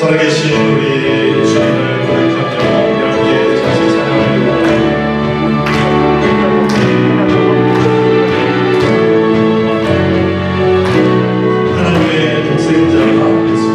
살아계신 우리 주님을 고백하며 여러분께 다시 찬양합니다. 하나님의 독생자 예수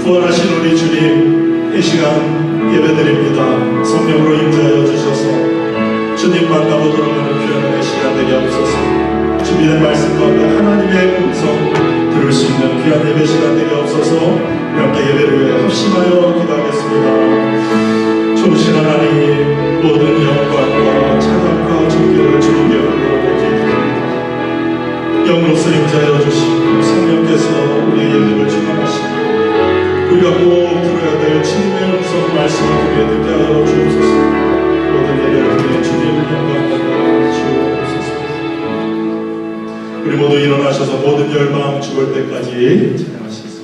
부활하신 우리 주님, 이 시간 예배드립니다. 성령으로 임재하여 주셔서 주님 만나보도록 하는 귀한 시간 되게 하옵소서. 준비된 말씀 가운데 하나님의 음성 들을 수 있는 귀한 예배 시간 되게 하옵소서. 함께 예배를 위해 합심하여 기도하겠습니다. 좋으신 하나님, 모든 영광과 찬양과 존귀를 주님께 올려드립니다. 영으로서 임재하여 주시고 성령께서 우리의 예배를 주관하시고 우리가 꼭 들어야 될 주님의 음성 말씀을 우리에 듣게 하여 주옵소서. 모든 예배를 통해 주님의 영광 받아 주옵소서. 우리 모두 일어나셔서 모든 열방 죽을 때까지 찬양하시겠습니다.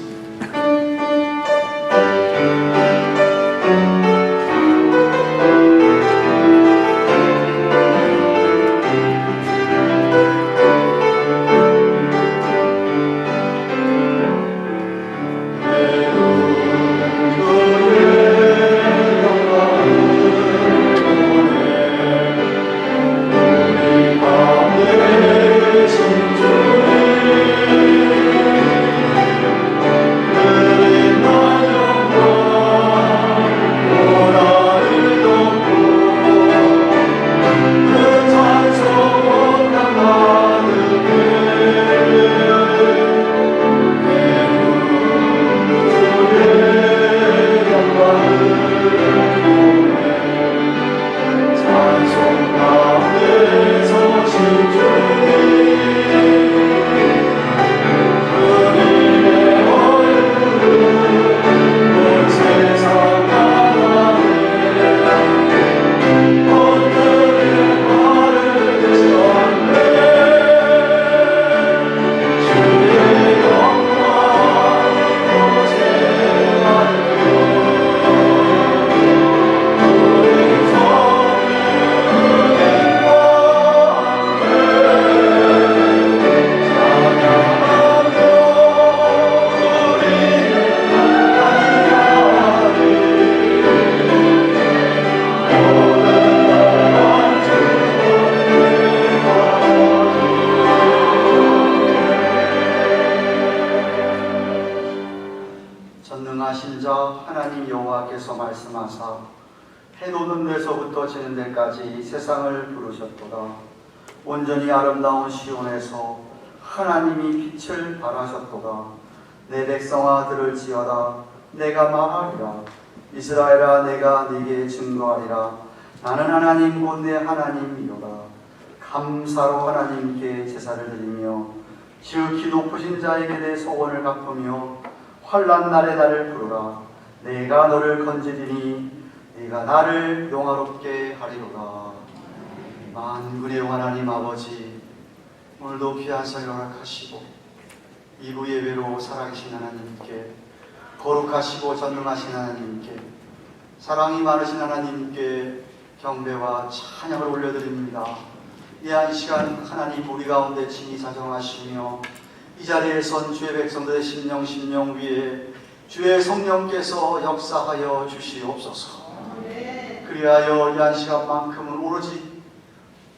전능하신 자 하나님 여호와께서 말씀하사 해 돋는 데서부터 지는 데까지 세상을 부르셨도다. 온전히 아름다운 시온에서 하나님이 빛을 발하셨도다. 내 백성아 들을지어다. 내가 말하리라. 이스라엘아 내가 네게 증거하리라. 나는 하나님 곧 내 하나님이로다. 감사로 하나님께 제사를 드리며 지극히 높으신 자에게 내 소원을 갚으며 환난 날에 나를 부르라. 내가 너를 건지리니 네가 나를 영화롭게 하리로다. 만군의 하나님 아버지, 오늘도 귀한 설 허락하시고 이부 예배로 살아계신 하나님께, 거룩하시고 전능하신 하나님께, 사랑이 많으신 하나님께 경배와 찬양을 올려드립니다. 이 한 시간 하나님 우리 가운데 친히 사정하시며 이 자리에 선 주의 백성들의 심령 위에 주의 성령께서 역사하여 주시옵소서. 그리하여 이 한 시간만큼은 오로지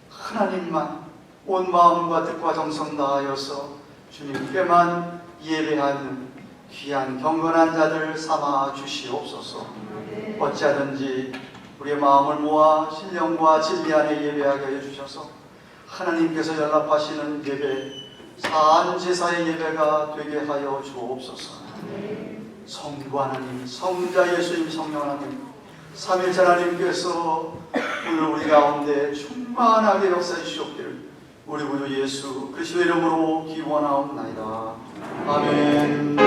하나님만 온 마음과 뜻과 정성 다하여서 주님께만 예배하는 귀한 경건한 자들 삼아 주시옵소서. 어찌하든지 우리의 마음을 모아 신령과 진리 안에 예배하게 하여 주셔서 하나님께서 연락하시는 예배, 사한 제사의 예배가 되게 하여 주옵소서. 성부 하나님, 성자 예수님, 성령 하나님, 삼일체 하나님께서 오늘 우리 가운데 충만하게 역사해 주시옵기를 우리 구주 예수 그리스도의 이름으로 기원하옵나이다. 아멘.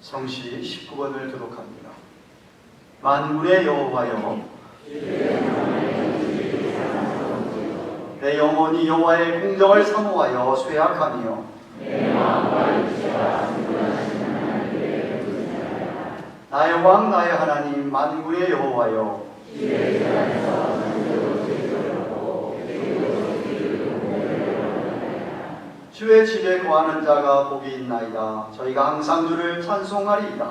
성시 19번을 교독합니다. 만군의 여호와여, 내 영혼이 여호와의 공정을 사모하여 쇠약하며 나의 왕 나의 하나님 만군의 여호와여, 주의 집에 거하는 자가 복이 있나이다. 저희가 항상 주를 찬송하리이다.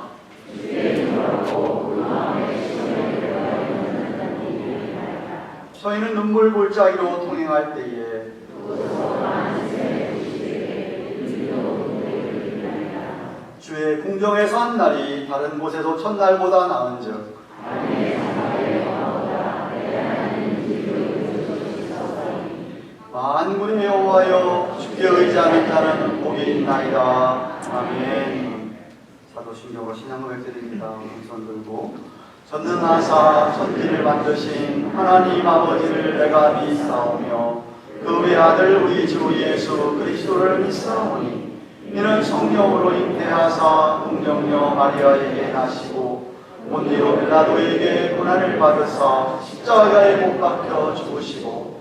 저희는 눈물 골짜기로 통행할 때에 주의 궁정에서 한 날이 다른 곳에서 첫날보다 나은즉 만군의 여호와여 주께 의지하는 자는 복이 있나이다. 아멘. 사도신경으로 신앙 고백드립니다. 손 들고 전능하사 천지를 만드신 하나님 아버지를 내가 믿사오며 그 외아들 우리 주 예수 그리스도를 믿사오니 이는 성령으로 잉태하사 동정녀 마리아에게 나시고 본디오 빌라도에게 고난을 받으사 십자가에 못 박혀 죽으시고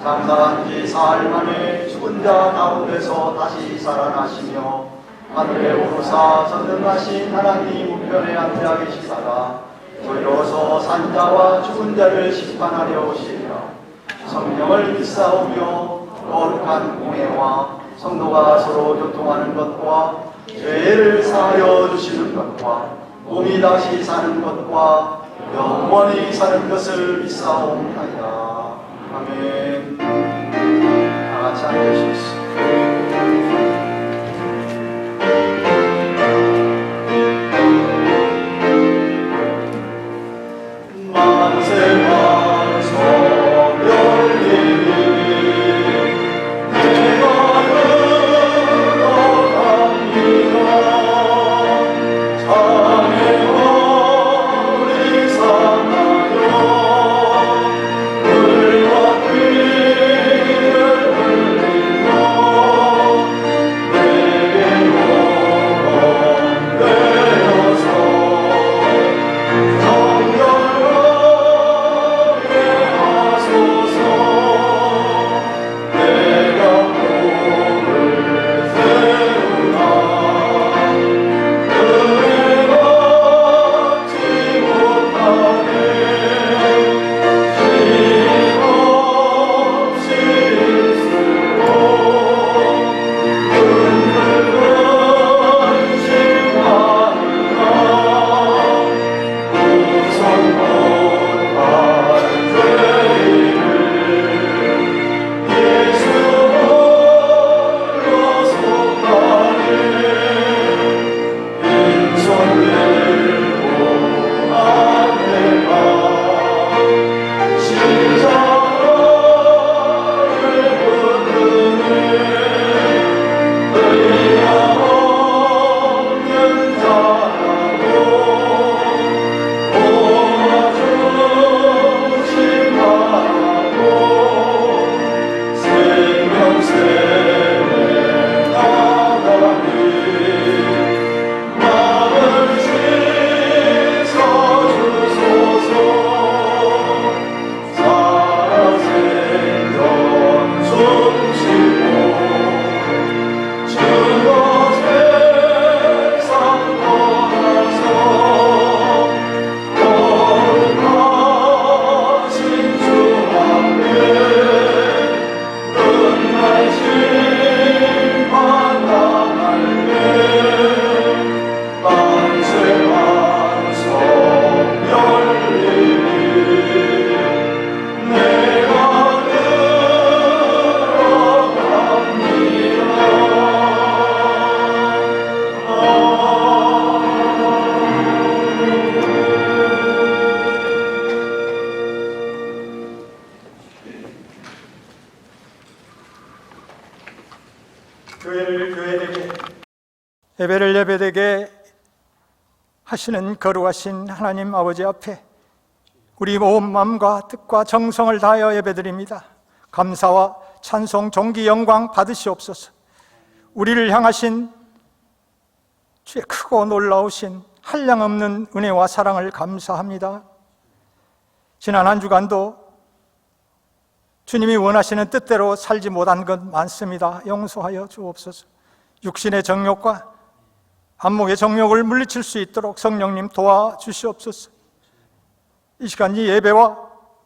장사한 지 사흘 만에 죽은 자 가운데서 다시 살아나시며 하늘에 오르사 전능하신 하나님 우편에 앉아 계시다가 저희로서 산자와 죽은 자를 심판하려 오시리라. 성령을 믿사오며 거룩한 공회와 성도가 서로 교통하는 것과 죄를 사하여 주시는 것과 몸이 다시 사는 것과 영원히 사는 것을 믿사옵나이다. 아멘. 다 같이 앉으십시오. 예배를 예배되게 하시는 거룩하신 하나님 아버지 앞에 우리 온 마음과 뜻과 정성을 다하여 예배드립니다. 감사와 찬송, 존귀, 영광 받으시옵소서. 우리를 향하신 주의 크고 놀라우신 한량없는 은혜와 사랑을 감사합니다. 지난 한 주간도 주님이 원하시는 뜻대로 살지 못한 것 많습니다. 용서하여 주옵소서. 육신의 정욕과 안목의 정욕을 물리칠 수 있도록 성령님 도와주시옵소서. 이 시간 이 예배와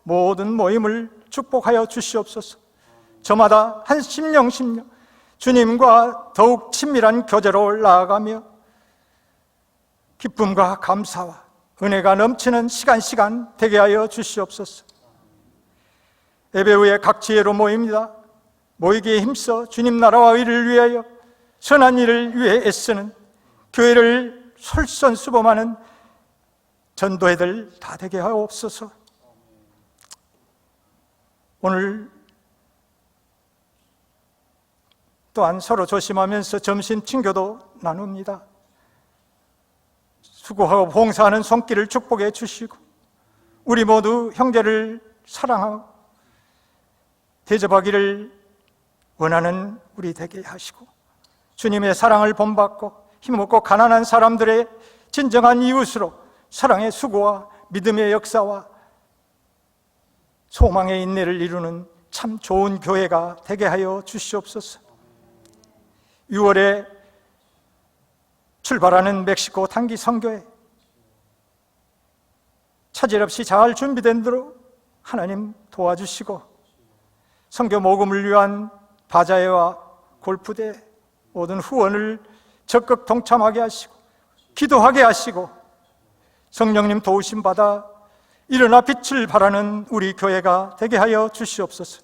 모든 모임을 축복하여 주시옵소서. 저마다 한 심령 주님과 더욱 친밀한 교제로 나아가며 기쁨과 감사와 은혜가 넘치는 시간 되게 하여 주시옵소서. 예배 후에 각 지혜로 모입니다. 모이기에 힘써 주님 나라와 의를 위하여 선한 일을 위해 애쓰는 교회를 솔선수범하는 전도회들 다 되게 하옵소서. 오늘 또한 서로 조심하면서 점심 친교도 나눕니다. 수고하고 봉사하는 손길을 축복해 주시고 우리 모두 형제를 사랑하고 대접하기를 원하는 우리 되게 하시고 주님의 사랑을 본받고 힘없고 가난한 사람들의 진정한 이웃으로 사랑의 수고와 믿음의 역사와 소망의 인내를 이루는 참 좋은 교회가 되게 하여 주시옵소서. 6월에 출발하는 멕시코 단기 선교회 차질 없이 잘 준비된 대로 하나님 도와주시고 선교 모금을 위한 바자회와 골프대 모든 후원을 적극 동참하게 하시고 기도하게 하시고 성령님 도우심 받아 일어나 빛을 발하는 우리 교회가 되게 하여 주시옵소서.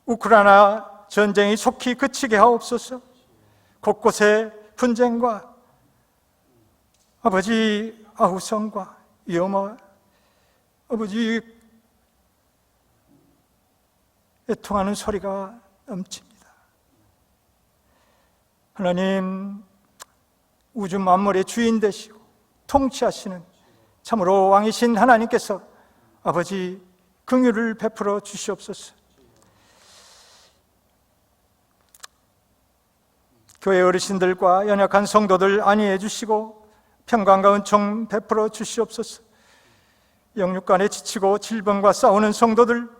우크라이나 전쟁이 속히 그치게 하옵소서. 곳곳에 분쟁과 아버지 아우성과 위험과 아버지 애통하는 소리가 넘칩니다. 하나님, 우주 만물의 주인 되시고 통치하시는 참으로 왕이신 하나님께서 아버지 긍휼을 베풀어 주시옵소서. 교회 어르신들과 연약한 성도들 안위해 주시고 평강과 은총 베풀어 주시옵소서. 영육간에 지치고 질병과 싸우는 성도들,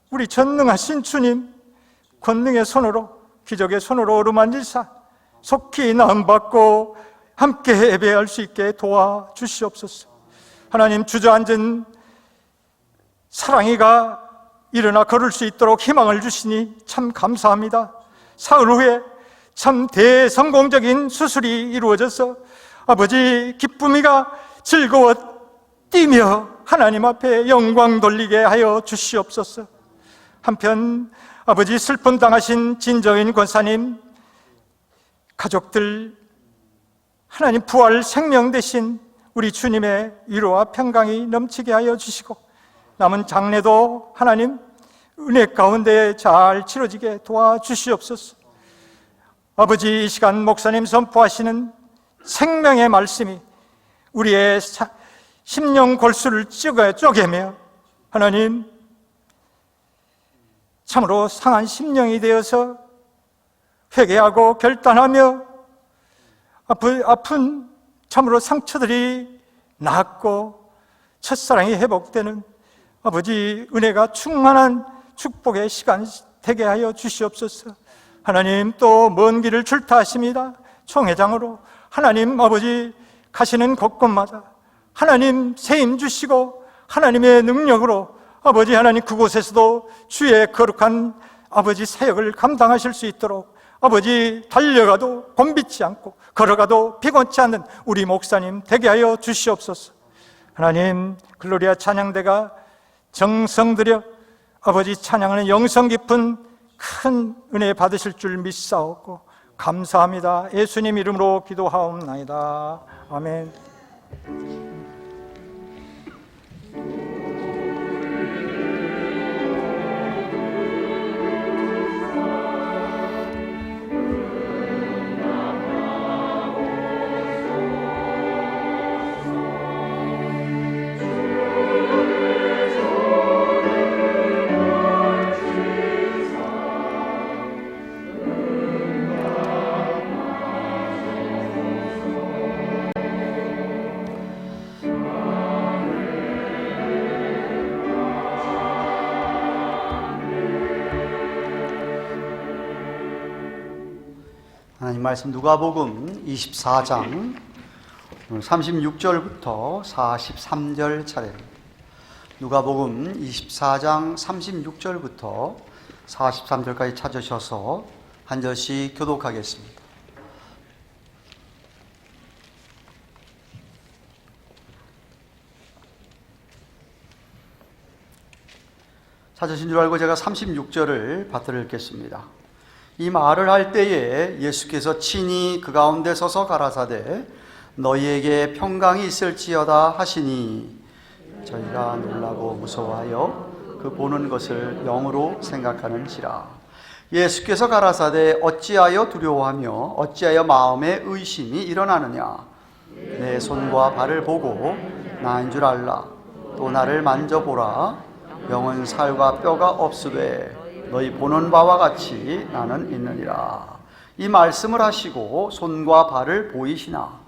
우리 전능하신 주님 권능의 손으로 기적의 손으로 어루만질사 속히 나음받고 함께 예배할 수 있게 도와주시옵소서. 하나님, 주저앉은 사랑이가 일어나 걸을 수 있도록 희망을 주시니 참 감사합니다. 사흘 후에 참 대성공적인 수술이 이루어져서 아버지 기쁨이가 즐거워 뛰며 하나님 앞에 영광 돌리게 하여 주시옵소서. 한편 아버지 슬픔 당하신 진정인 권사님 가족들, 하나님 부활 생명 되신 우리 주님의 위로와 평강이 넘치게 하여 주시고 남은 장례도 하나님 은혜 가운데 잘 치러지게 도와주시옵소서. 아버지, 이 시간 목사님 선포하시는 생명의 말씀이 우리의 심령 골수를 쪼개며 하나님 참으로 상한 심령이 되어서 회개하고 결단하며 아픈 참으로 상처들이 낫고 첫사랑이 회복되는 아버지 은혜가 충만한 축복의 시간 되게 하여 주시옵소서. 하나님, 또 먼 길을 출타하십니다. 총회장으로 하나님 아버지 가시는 곳곳마다 하나님 세임 주시고 하나님의 능력으로 아버지 하나님 그곳에서도 주의 거룩한 아버지 사역을 감당하실 수 있도록 아버지 달려가도 곤비치 않고 걸어가도 피곤치 않는 우리 목사님 되게 하여 주시옵소서. 하나님, 글로리아 찬양대가 정성 들여 아버지 찬양하는 영성 깊은 큰 은혜 받으실 줄 믿사옵고 감사합니다. 예수님 이름으로 기도하옵나이다. 아멘. 하나님 말씀 누가복음 24장 36절부터 43절 차례입니다. 누가복음 24장 36절부터 43절까지 찾으셔서 한 절씩 교독하겠습니다. 찾으신 줄 알고 제가 36절을 받들어 읽겠습니다. 이 말을 할 때에 예수께서 친히 그 가운데 서서 가라사대 너희에게 평강이 있을지어다 하시니 저희가 놀라고 무서워하여 그 보는 것을 영으로 생각하는지라. 예수께서 가라사대 어찌하여 두려워하며 어찌하여 마음에 의심이 일어나느냐. 내 손과 발을 보고 나인 줄 알라. 또 나를 만져보라. 영은 살과 뼈가 없으되 너희 보는 바와 같이 나는 있느니라. 이 말씀을 하시고 손과 발을 보이시나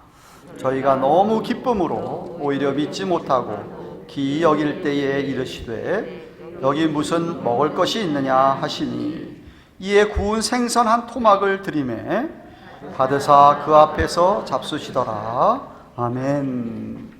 저희가 너무 기쁨으로 오히려 믿지 못하고 기이 여길 때에 이르시되 여기 무슨 먹을 것이 있느냐 하시니 이에 구운 생선 한 토막을 드리매 받으사 그 앞에서 잡수시더라. 아멘.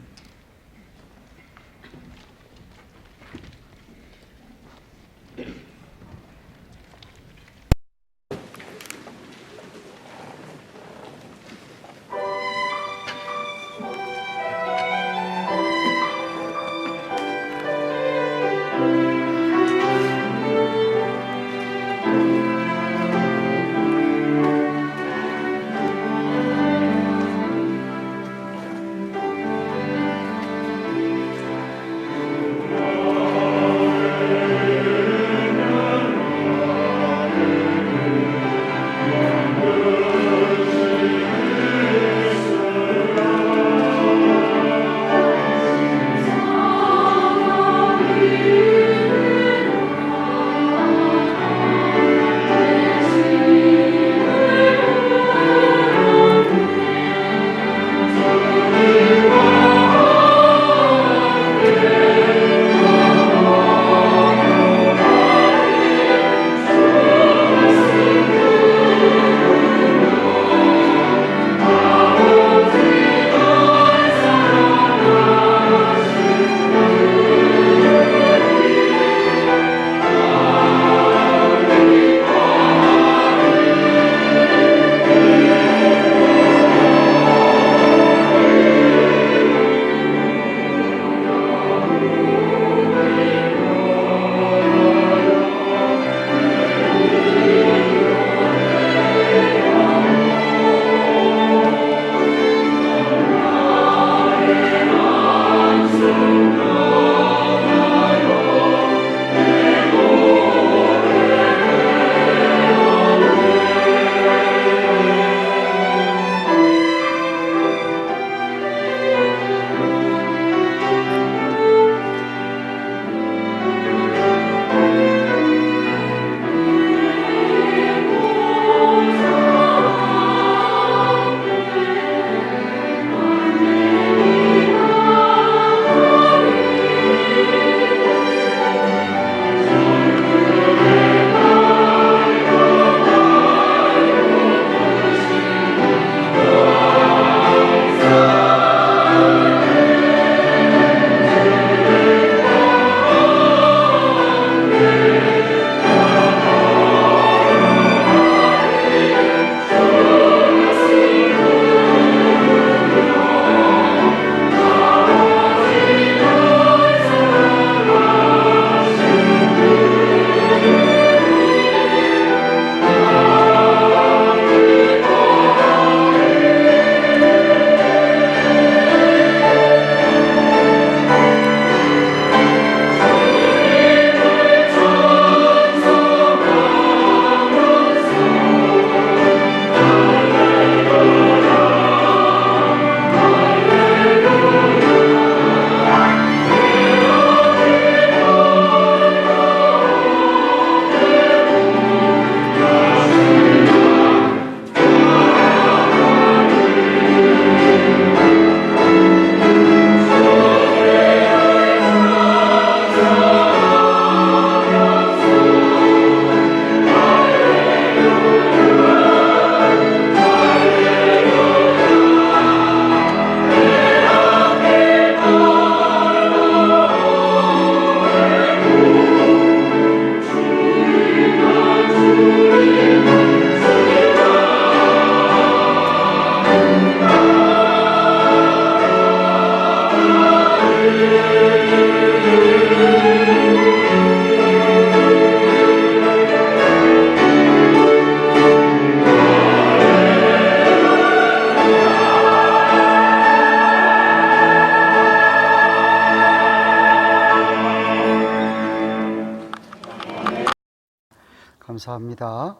감사합니다.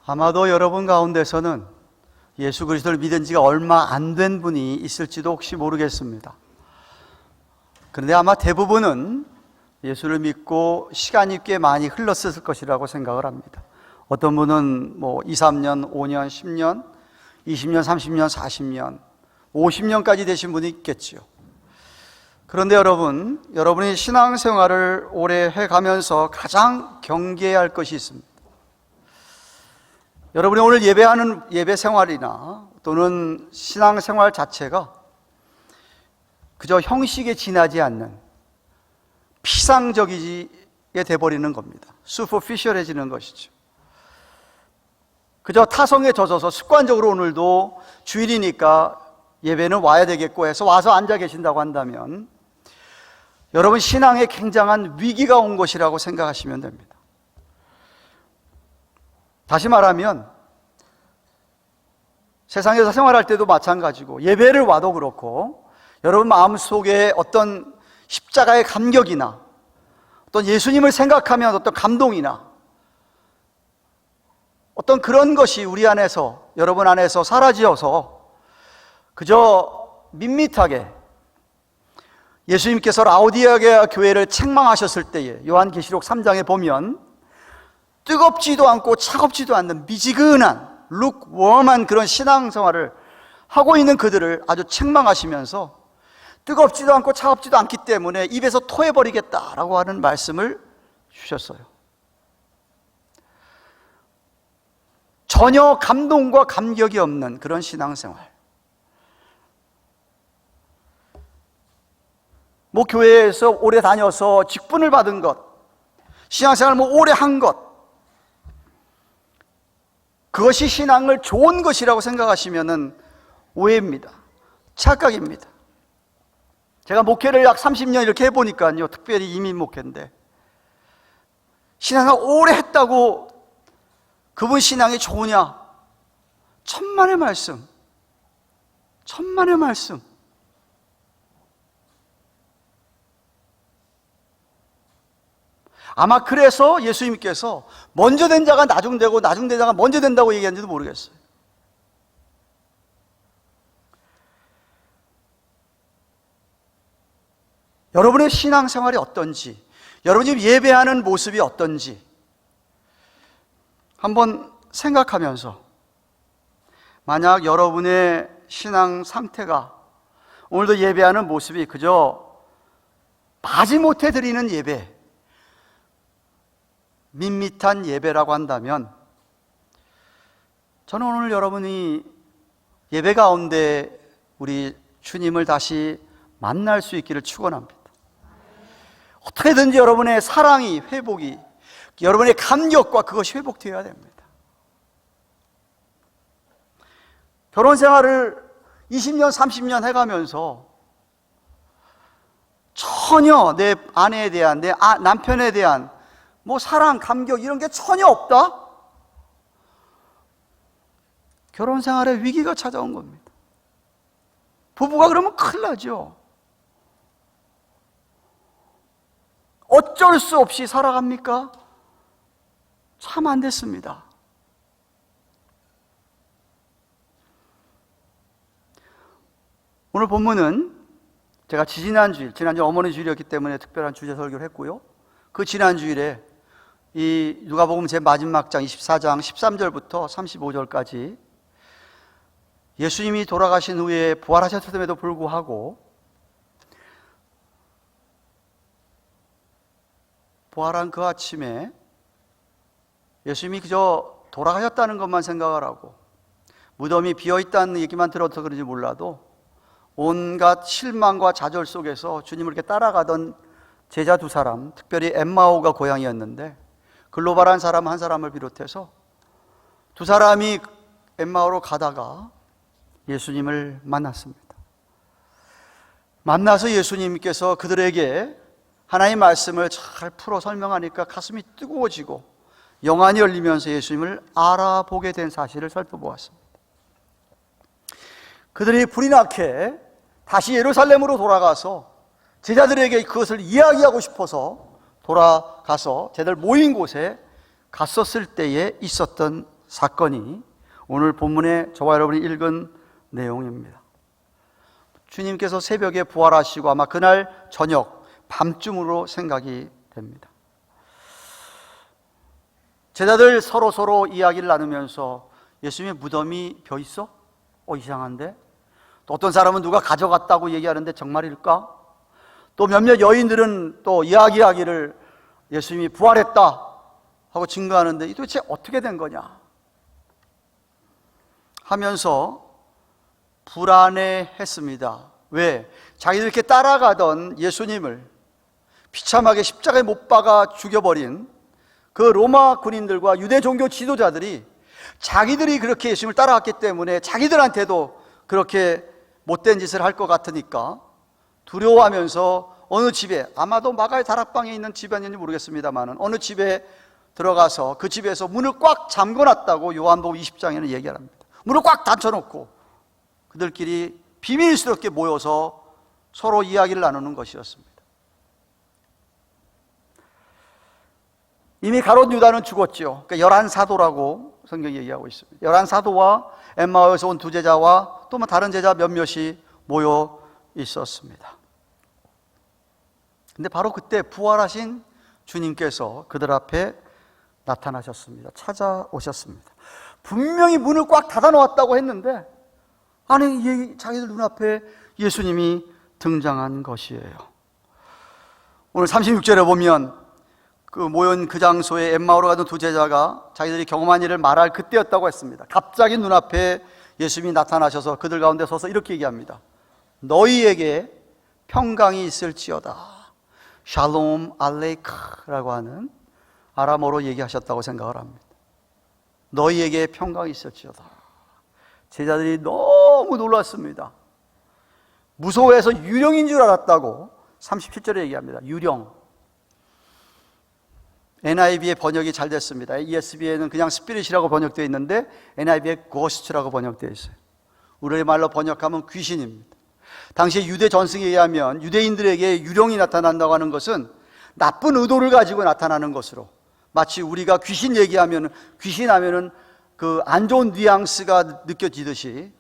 아마도 여러분 가운데서는 예수 그리스도를 믿은 지가 얼마 안 된 분이 있을지도 혹시 모르겠습니다. 그런데 아마 대부분은 예수를 믿고 시간이 꽤 많이 흘렀을 것이라고 생각을 합니다. 어떤 분은 2, 3년, 5년, 10년, 20년, 30년, 40년, 50년까지 되신 분이 있겠지요. 그런데 여러분이 신앙생활을 오래 해가면서 가장 경계해야 할 것이 있습니다. 여러분이 오늘 예배하는 예배 생활이나 또는 신앙생활 자체가 그저 형식에 지나지 않는 피상적이게 돼버리는 겁니다. 슈퍼피셜해지는 것이죠. 그저 타성에 젖어서 습관적으로 오늘도 주일이니까 예배는 와야 되겠고 해서 와서 앉아 계신다고 한다면 여러분 신앙에 굉장한 위기가 온 것이라고 생각하시면 됩니다. 다시 말하면 세상에서 생활할 때도 마찬가지고 예배를 와도 그렇고 여러분 마음속에 어떤 십자가의 감격이나 어떤 예수님을 생각하면 어떤 감동이나 어떤 그런 것이 우리 안에서 여러분 안에서 사라지어서 그저 밋밋하게 예수님께서 라오디게아 교회를 책망하셨을 때에 요한계시록 3장에 보면 뜨겁지도 않고 차갑지도 않는 미지근한 룩웜한 그런 신앙생활을 하고 있는 그들을 아주 책망하시면서 뜨겁지도 않고 차갑지도 않기 때문에 입에서 토해버리겠다라고 하는 말씀을 주셨어요. 전혀 감동과 감격이 없는 그런 신앙생활. 교회에서 오래 다녀서 직분을 받은 것, 신앙생활 오래 한 것, 그것이 신앙을 좋은 것이라고 생각하시면은 오해입니다. 착각입니다. 제가 목회를 약 30년 이렇게 해보니까요, 특별히 이민 목회인데 신앙을 오래 했다고 그분 신앙이 좋으냐? 천만의 말씀, 천만의 말씀. 아마 그래서 예수님께서 먼저 된 자가 나중되고 나중된 자가 먼저 된다고 얘기하는지도 모르겠어요. 여러분의 신앙생활이 어떤지, 여러분이 예배하는 모습이 어떤지 한번 생각하면서 만약 여러분의 신앙 상태가 오늘도 예배하는 모습이 그저 마지못해 드리는 예배, 밋밋한 예배라고 한다면 저는 오늘 여러분이 예배 가운데 우리 주님을 다시 만날 수 있기를 축원합니다. 어떻게든지 여러분의 사랑이 회복이, 여러분의 감격과 그것이 회복되어야 됩니다. 결혼 생활을 20년, 30년 해가면서 전혀 내 아내에 대한, 내 남편에 대한 사랑, 감격 이런 게 전혀 없다? 결혼 생활에 위기가 찾아온 겁니다. 부부가 그러면 큰일 나죠. 어쩔 수 없이 살아갑니까? 참 안 됐습니다. 오늘 본문은 제가 지난주일 어머니 주일이었기 때문에 특별한 주제 설교를 했고요. 그 지난 주일에 이 누가복음 제 마지막 장 24장 13절부터 35절까지 예수님이 돌아가신 후에 부활하셨음에도 불구하고 부활한 그 아침에 예수님이 그저 돌아가셨다는 것만 생각을 하고 무덤이 비어있다는 얘기만 들어서 그런지 몰라도 온갖 실망과 좌절 속에서 주님을 이렇게 따라가던 제자 두 사람, 특별히 엠마오가 고향이었는데 글로벌한 사람 한 사람을 비롯해서 두 사람이 엠마오로 가다가 예수님을 만났습니다. 만나서 예수님께서 그들에게 하나님의 말씀을 잘 풀어 설명하니까 가슴이 뜨거워지고 영안이 열리면서 예수님을 알아보게 된 사실을 살펴보았습니다. 그들이 불이 나게 다시 예루살렘으로 돌아가서 제자들에게 그것을 이야기하고 싶어서 돌아가서 제들 모인 곳에 갔었을 때에 있었던 사건이 오늘 본문에 저와 여러분이 읽은 내용입니다. 주님께서 새벽에 부활하시고 아마 그날 저녁 밤쯤으로 생각이 됩니다. 제자들 서로 이야기를 나누면서 예수님의 무덤이 벼 있어? 이상한데? 또 어떤 사람은 누가 가져갔다고 얘기하는데 정말일까? 또 몇몇 여인들은 또 이야기하기를 예수님이 부활했다 하고 증거하는데 이 도대체 어떻게 된 거냐 하면서 불안해했습니다. 왜? 자기들 이렇게 따라가던 예수님을 비참하게 십자가에 못 박아 죽여버린 그 로마 군인들과 유대 종교 지도자들이 자기들이 그렇게 예수님을 따라갔기 때문에 자기들한테도 그렇게 못된 짓을 할 것 같으니까 두려워하면서 어느 집에, 아마도 마가의 다락방에 있는 집이었는지 모르겠습니다만 어느 집에 들어가서 그 집에서 문을 꽉 잠궈놨다고 요한복음 20장에는 얘기를 합니다. 문을 꽉 닫혀놓고 그들끼리 비밀스럽게 모여서 서로 이야기를 나누는 것이었습니다. 이미 가롯 유다는 죽었죠. 그러니까 11사도라고 성경이 얘기하고 있습니다. 11사도와 엠마오에서 온 두 제자와 또 다른 제자 몇몇이 모여 있었습니다. 근데 바로 그때 부활하신 주님께서 그들 앞에 나타나셨습니다. 찾아오셨습니다. 분명히 문을 꽉 닫아 놓았다고 했는데 아니 자기들 눈앞에 예수님이 등장한 것이에요. 오늘 36절에 보면 그 모인 그 장소에 엠마오로 가던 두 제자가 자기들이 경험한 일을 말할 그때였다고 했습니다. 갑자기 눈앞에 예수님이 나타나셔서 그들 가운데 서서 이렇게 얘기합니다. 너희에게 평강이 있을지어다. 샬롬 알레이크라고 하는 아람어로 얘기하셨다고 생각을 합니다. 너희에게 평강이 있을지어다. 제자들이 너무 놀랐습니다. 무서워해서 유령인 줄 알았다고 37절에 얘기합니다. 유령. NIV의 번역이 잘 됐습니다. ESV에는 그냥 스피릿이라고 번역되어 있는데 NIV에 고스트라고 번역되어 있어요. 우리말로 번역하면 귀신입니다. 당시 유대 전승에 의하면 유대인들에게 유령이 나타난다고 하는 것은 나쁜 의도를 가지고 나타나는 것으로, 마치 우리가 귀신 얘기하면 귀신 하면은 그 안 좋은 뉘앙스가 느껴지듯이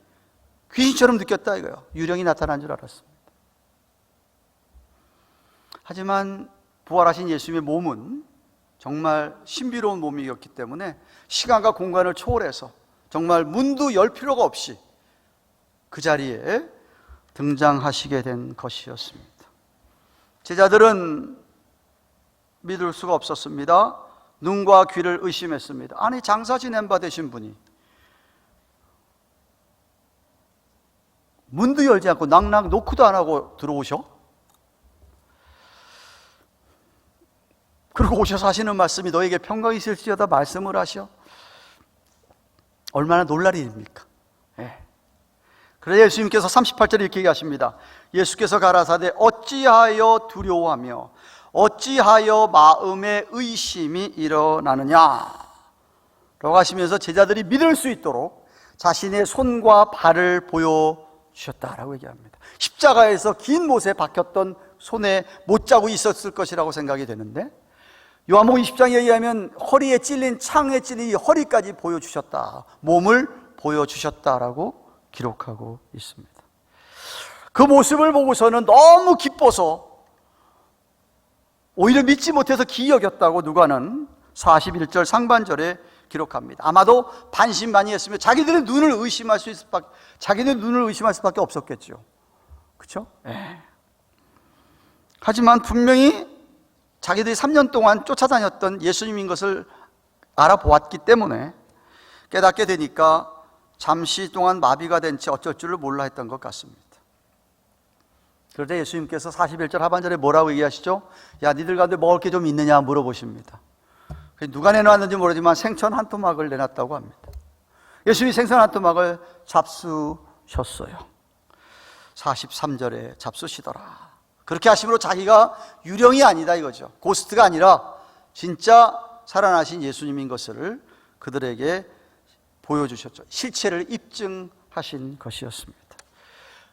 귀신처럼 느꼈다 이거예요. 유령이 나타난 줄 알았습니다. 하지만 부활하신 예수님의 몸은 정말 신비로운 몸이었기 때문에 시간과 공간을 초월해서 정말 문도 열 필요가 없이 그 자리에 등장하시게 된 것이었습니다. 제자들은 믿을 수가 없었습니다. 눈과 귀를 의심했습니다. 아니 장사 지낸 바 되신 분이 문도 열지 않고 낭낭 노크도 안 하고 들어오셔? 그리고 오셔서 하시는 말씀이 너에게 평강이 있을지어다 말씀을 하셔. 얼마나 놀랄 일입니까? 그래서 예수님께서 38절에 이렇게 얘기하십니다. 예수께서 가라사대 어찌하여 두려워하며 어찌하여 마음에 의심이 일어나느냐 라고 하시면서 제자들이 믿을 수 있도록 자신의 손과 발을 보여주셨다라고 얘기합니다. 십자가에서 긴 못에 박혔던 손에 못 자고 있었을 것이라고 생각이 되는데 요한복음 20장에 의하면 허리에 찔린 창에 찔린 이 허리까지 보여주셨다, 몸을 보여주셨다라고 기록하고 있습니다. 그 모습을 보고서는 너무 기뻐서 오히려 믿지 못해서 기여겼다고 누가는 41절 상반절에 기록합니다. 아마도 반신반의했으며 자기들의 눈을 의심할 수밖에 없었겠죠. 그렇죠? 하지만 분명히 자기들이 3년 동안 쫓아다녔던 예수님인 것을 알아보았기 때문에 깨닫게 되니까 잠시 동안 마비가 된 채 어쩔 줄을 몰라 했던 것 같습니다. 그런데 예수님께서 41절 하반절에 뭐라고 얘기하시죠? 야, 니들 가운데 먹을 게 좀 있느냐 물어보십니다. 누가 내놨는지 모르지만 생선 한 토막을 내놨다고 합니다. 예수님이 생선 한 토막을 잡수셨어요. 43절에 잡수시더라. 그렇게 하심으로 자기가 유령이 아니다 이거죠. 고스트가 아니라 진짜 살아나신 예수님인 것을 그들에게 보여주셨죠. 실체를 입증하신 것이었습니다.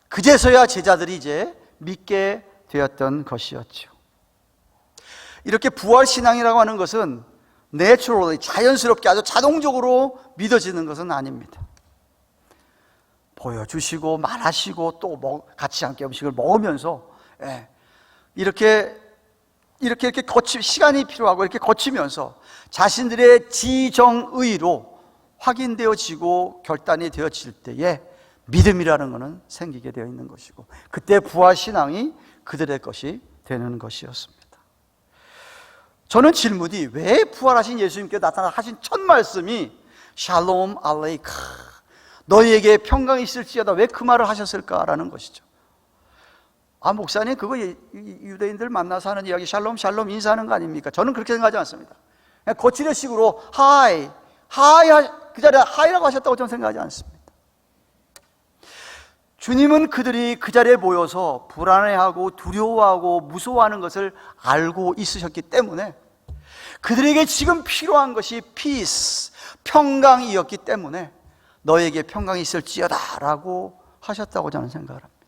그제서야 제자들이 이제 믿게 되었던 것이었죠. 이렇게 부활신앙이라고 하는 것은 naturally, 자연스럽게 아주 자동적으로 믿어지는 것은 아닙니다. 보여주시고 말하시고 또 같이 함께 음식을 먹으면서 이렇게 시간이 필요하고 이렇게 거치면서 자신들의 지정의로 확인되어지고 결단이 되어질 때에 믿음이라는 것은 생기게 되어 있는 것이고, 그때 부활신앙이 그들의 것이 되는 것이었습니다. 저는 질문이, 왜 부활하신 예수님께 나타나신 첫 말씀이 샬롬 알레이카, 너희에게 평강이 있을지어다, 왜 그 말을 하셨을까라는 것이죠. 목사님, 그거 유대인들 만나서 하는 이야기, 샬롬 샬롬 인사하는 거 아닙니까? 저는 그렇게 생각하지 않습니다. 그냥 거칠의식으로 하이 그 자리에 하이라고 하셨다고 저는 생각하지 않습니다. 주님은 그들이 그 자리에 모여서 불안해하고 두려워하고 무서워하는 것을 알고 있으셨기 때문에, 그들에게 지금 필요한 것이 peace, 평강이었기 때문에 너에게 평강이 있을지어다 라고 하셨다고 저는 생각을 합니다.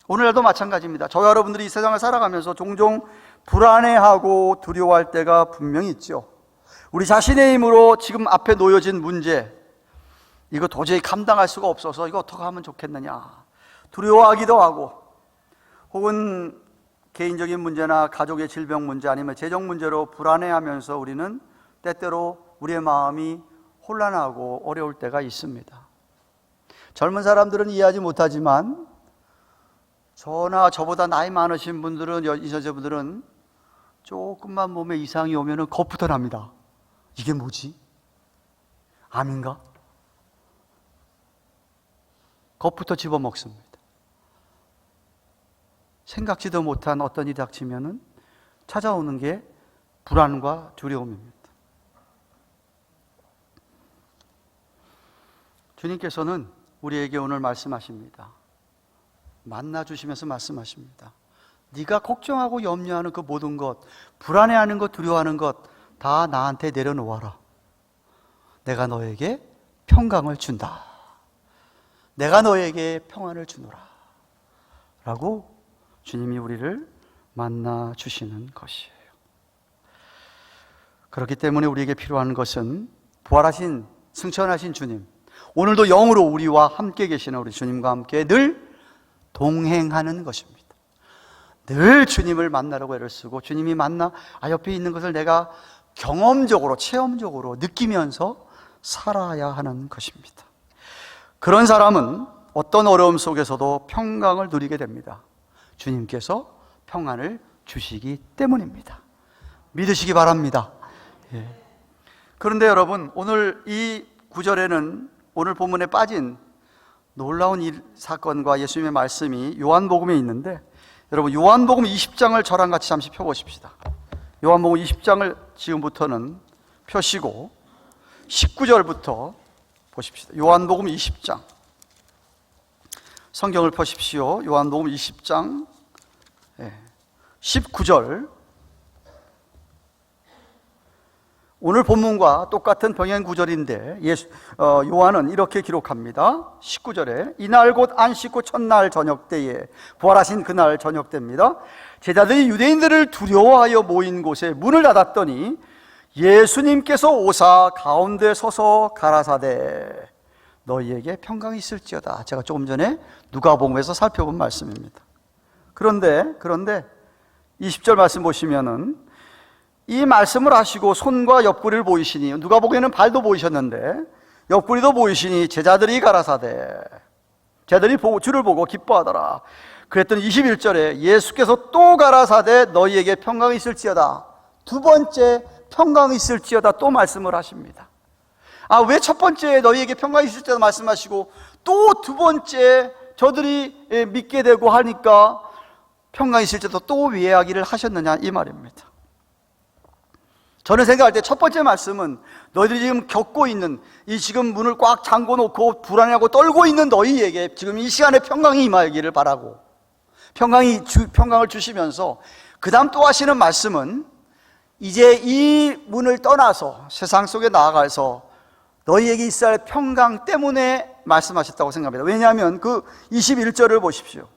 오늘날도 마찬가지입니다. 저와 여러분들이 이 세상을 살아가면서 종종 불안해하고 두려워할 때가 분명히 있죠. 우리 자신의 힘으로 지금 앞에 놓여진 문제, 이거 도저히 감당할 수가 없어서 이거 어떻게 하면 좋겠느냐 두려워하기도 하고, 혹은 개인적인 문제나 가족의 질병 문제 아니면 재정 문제로 불안해하면서 우리는 때때로 우리의 마음이 혼란하고 어려울 때가 있습니다. 젊은 사람들은 이해하지 못하지만 저나 저보다 나이 많으신 분들은, 여자분들은 조금만 몸에 이상이 오면 겁부터 납니다. 이게 뭐지? 암인가? 겁부터 집어먹습니다. 생각지도 못한 어떤 일이 닥치면 찾아오는 게 불안과 두려움입니다. 주님께서는 우리에게 오늘 말씀하십니다. 만나주시면서 말씀하십니다. 네가 걱정하고 염려하는 그 모든 것, 불안해하는 것, 두려워하는 것 다 나한테 내려놓아라. 내가 너에게 평강을 준다. 내가 너에게 평안을 주노라 라고 주님이 우리를 만나주시는 것이에요. 그렇기 때문에 우리에게 필요한 것은 부활하신, 승천하신 주님, 오늘도 영으로 우리와 함께 계시는 우리 주님과 함께 늘 동행하는 것입니다. 늘 주님을 만나려고 애를 쓰고, 주님이 옆에 있는 것을 내가 경험적으로, 체험적으로 느끼면서 살아야 하는 것입니다. 그런 사람은 어떤 어려움 속에서도 평강을 누리게 됩니다. 주님께서 평안을 주시기 때문입니다. 믿으시기 바랍니다. 그런데 여러분, 오늘 이 구절에는, 오늘 본문에 빠진 놀라운 이 사건과 예수님의 말씀이 요한복음에 있는데, 여러분 요한복음 20장을 저랑 같이 잠시 펴보십시다. 요한복음 20장을 지금부터는 펴시고 19절부터 보십시다. 요한복음 20장 성경을 펴십시오. 요한복음 20장 19절, 오늘 본문과 똑같은 병행 구절인데 요한은 이렇게 기록합니다. 19절에 이날 곧 안식 후 첫날 저녁 때에, 부활하신 그날 저녁 때입니다. 제자들이 유대인들을 두려워하여 모인 곳에 문을 닫았더니 예수님께서 오사 가운데 서서 가라사대 너희에게 평강이 있을지어다. 제가 조금 전에 누가복음에서 살펴본 말씀입니다. 그런데 20절 말씀 보시면은 이 말씀을 하시고 손과 옆구리를 보이시니, 누가복음에는 발도 보이셨는데 옆구리도 보이시니 제자들이 가라사대, 제자들이 주를 보고 기뻐하더라. 그랬더니 21절에 예수께서 또 가라사대 너희에게 평강이 있을지어다. 두 번째 평강이 있을지어다 또 말씀을 하십니다. 왜 첫 번째 너희에게 평강이 있을지어다 말씀하시고 또 두 번째 저들이 믿게 되고 하니까 평강이 있을지어다 또 이야기를 하셨느냐, 이 말입니다. 저는 생각할 때 첫 번째 말씀은 너희들이 지금 겪고 있는, 이 지금 문을 꽉 잠궈 놓고 불안해하고 떨고 있는 너희에게 지금 이 시간에 평강이 임하기를 바라고, 평강을 주시면서 그 다음 또 하시는 말씀은 이제 이 문을 떠나서 세상 속에 나아가서 너희에게 있어야 할 평강 때문에 말씀하셨다고 생각합니다. 왜냐하면 그 21절을 보십시오.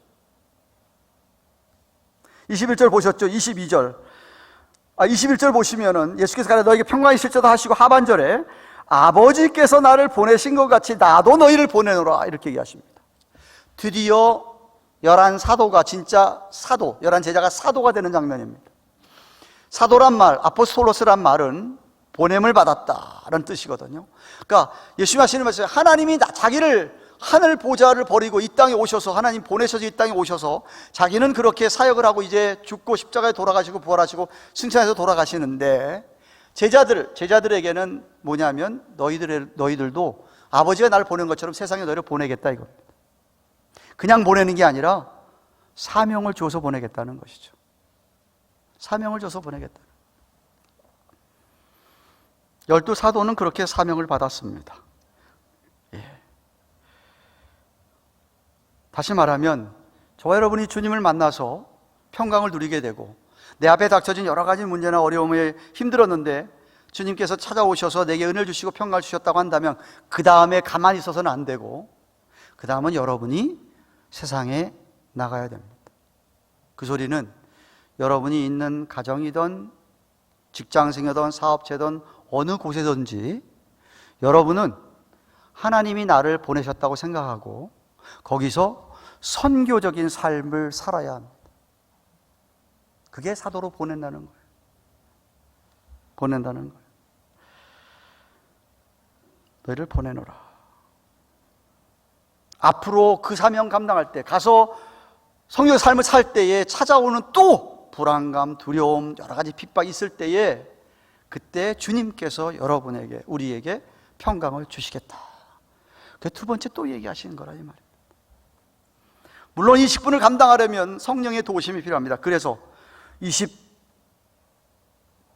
21절 보셨죠? 22절 21절 보시면은 예수께서 가라 너에게 평강이 있을지어다 하시고 하반절에 아버지께서 나를 보내신 것 같이 나도 너희를 보내노라 이렇게 얘기하십니다. 드디어 11 사도가 진짜 사도, 11 제자가 사도가 되는 장면입니다. 사도란 말, 아포스톨로스란 말은 보냄을 받았다는 뜻이거든요. 그러니까 예수님 하시는 말씀, 하나님이 자기를 하늘 보좌를 버리고 이 땅에 오셔서, 하나님 보내셔서 이 땅에 오셔서 자기는 그렇게 사역을 하고 이제 죽고 십자가에 돌아가시고 부활하시고 승천해서 돌아가시는데, 제자들에게는 뭐냐면 너희들도 아버지가 나를 보낸 것처럼 세상에 너희를 보내겠다 이겁니다. 그냥 보내는 게 아니라 사명을 줘서 보내겠다는 것이죠. 사명을 줘서 보내겠다. 12 사도는 그렇게 사명을 받았습니다. 예. 다시 말하면 저와 여러분이 주님을 만나서 평강을 누리게 되고 내 앞에 닥쳐진 여러 가지 문제나 어려움에 힘들었는데 주님께서 찾아오셔서 내게 은혜를 주시고 평강을 주셨다고 한다면 그 다음에 가만히 있어서는 안 되고 그 다음은 여러분이 세상에 나가야 됩니다. 그 소리는 여러분이 있는 가정이든 직장생이든 사업체든 어느 곳에든지 여러분은 하나님이 나를 보내셨다고 생각하고 거기서 선교적인 삶을 살아야 합니다. 그게 사도로 보낸다는 거예요. 보낸다는 거예요. 너희를 보내노라. 앞으로 그 사명 감당할 때, 가서 성교의 삶을 살 때에 찾아오는 또 불안감, 두려움, 여러 가지 핍박이 있을 때에 그때 주님께서 여러분에게, 우리에게 평강을 주시겠다. 그 두 번째 또 얘기하시는 거라 이 말입니다. 물론 이 직분을 감당하려면 성령의 도우심이 필요합니다. 그래서 21절,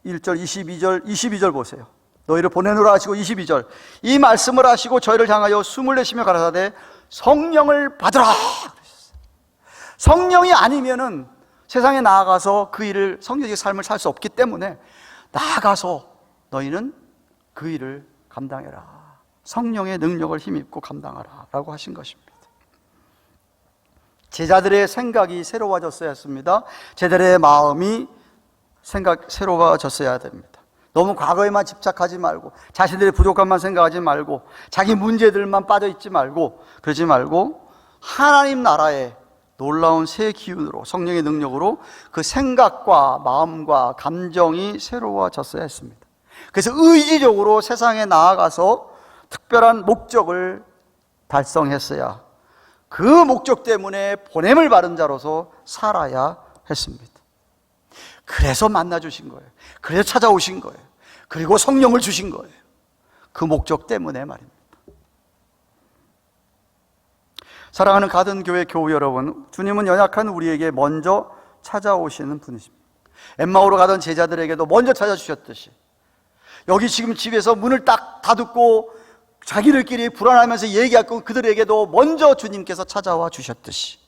22절 보세요. 너희를 보내노라 하시고 22절 이 말씀을 하시고 저희를 향하여 숨을 내쉬며 가라사대 성령을 받으라. 성령이 아니면은 세상에 나아가서 그 일을, 성교적 삶을 살 수 없기 때문에 나아가서 너희는 그 일을 감당해라. 성령의 능력을 힘입고 감당하라 라고 하신 것입니다. 제자들의 생각이 새로워졌어야 했습니다. 제자들의 마음이 새로워졌어야 됩니다. 너무 과거에만 집착하지 말고 자신들의 부족함만 생각하지 말고 자기 문제들만 빠져있지 말고 그러지 말고 하나님 나라의 놀라운 새 기운으로 성령의 능력으로 그 생각과 마음과 감정이 새로워졌어야 했습니다. 그래서 의지적으로 세상에 나아가서 특별한 목적을 달성했어야, 그 목적 때문에 보냄을 받은 자로서 살아야 했습니다. 그래서 만나주신 거예요. 그래서 찾아오신 거예요. 그리고 성령을 주신 거예요. 그 목적 때문에 말입니다. 사랑하는 가든교회 교우 여러분, 주님은 연약한 우리에게 먼저 찾아오시는 분이십니다. 엠마오로 가던 제자들에게도 먼저 찾아주셨듯이 여기 지금 집에서 문을 딱 닫고 자기들끼리 불안하면서 얘기하고 그들에게도 먼저 주님께서 찾아와 주셨듯이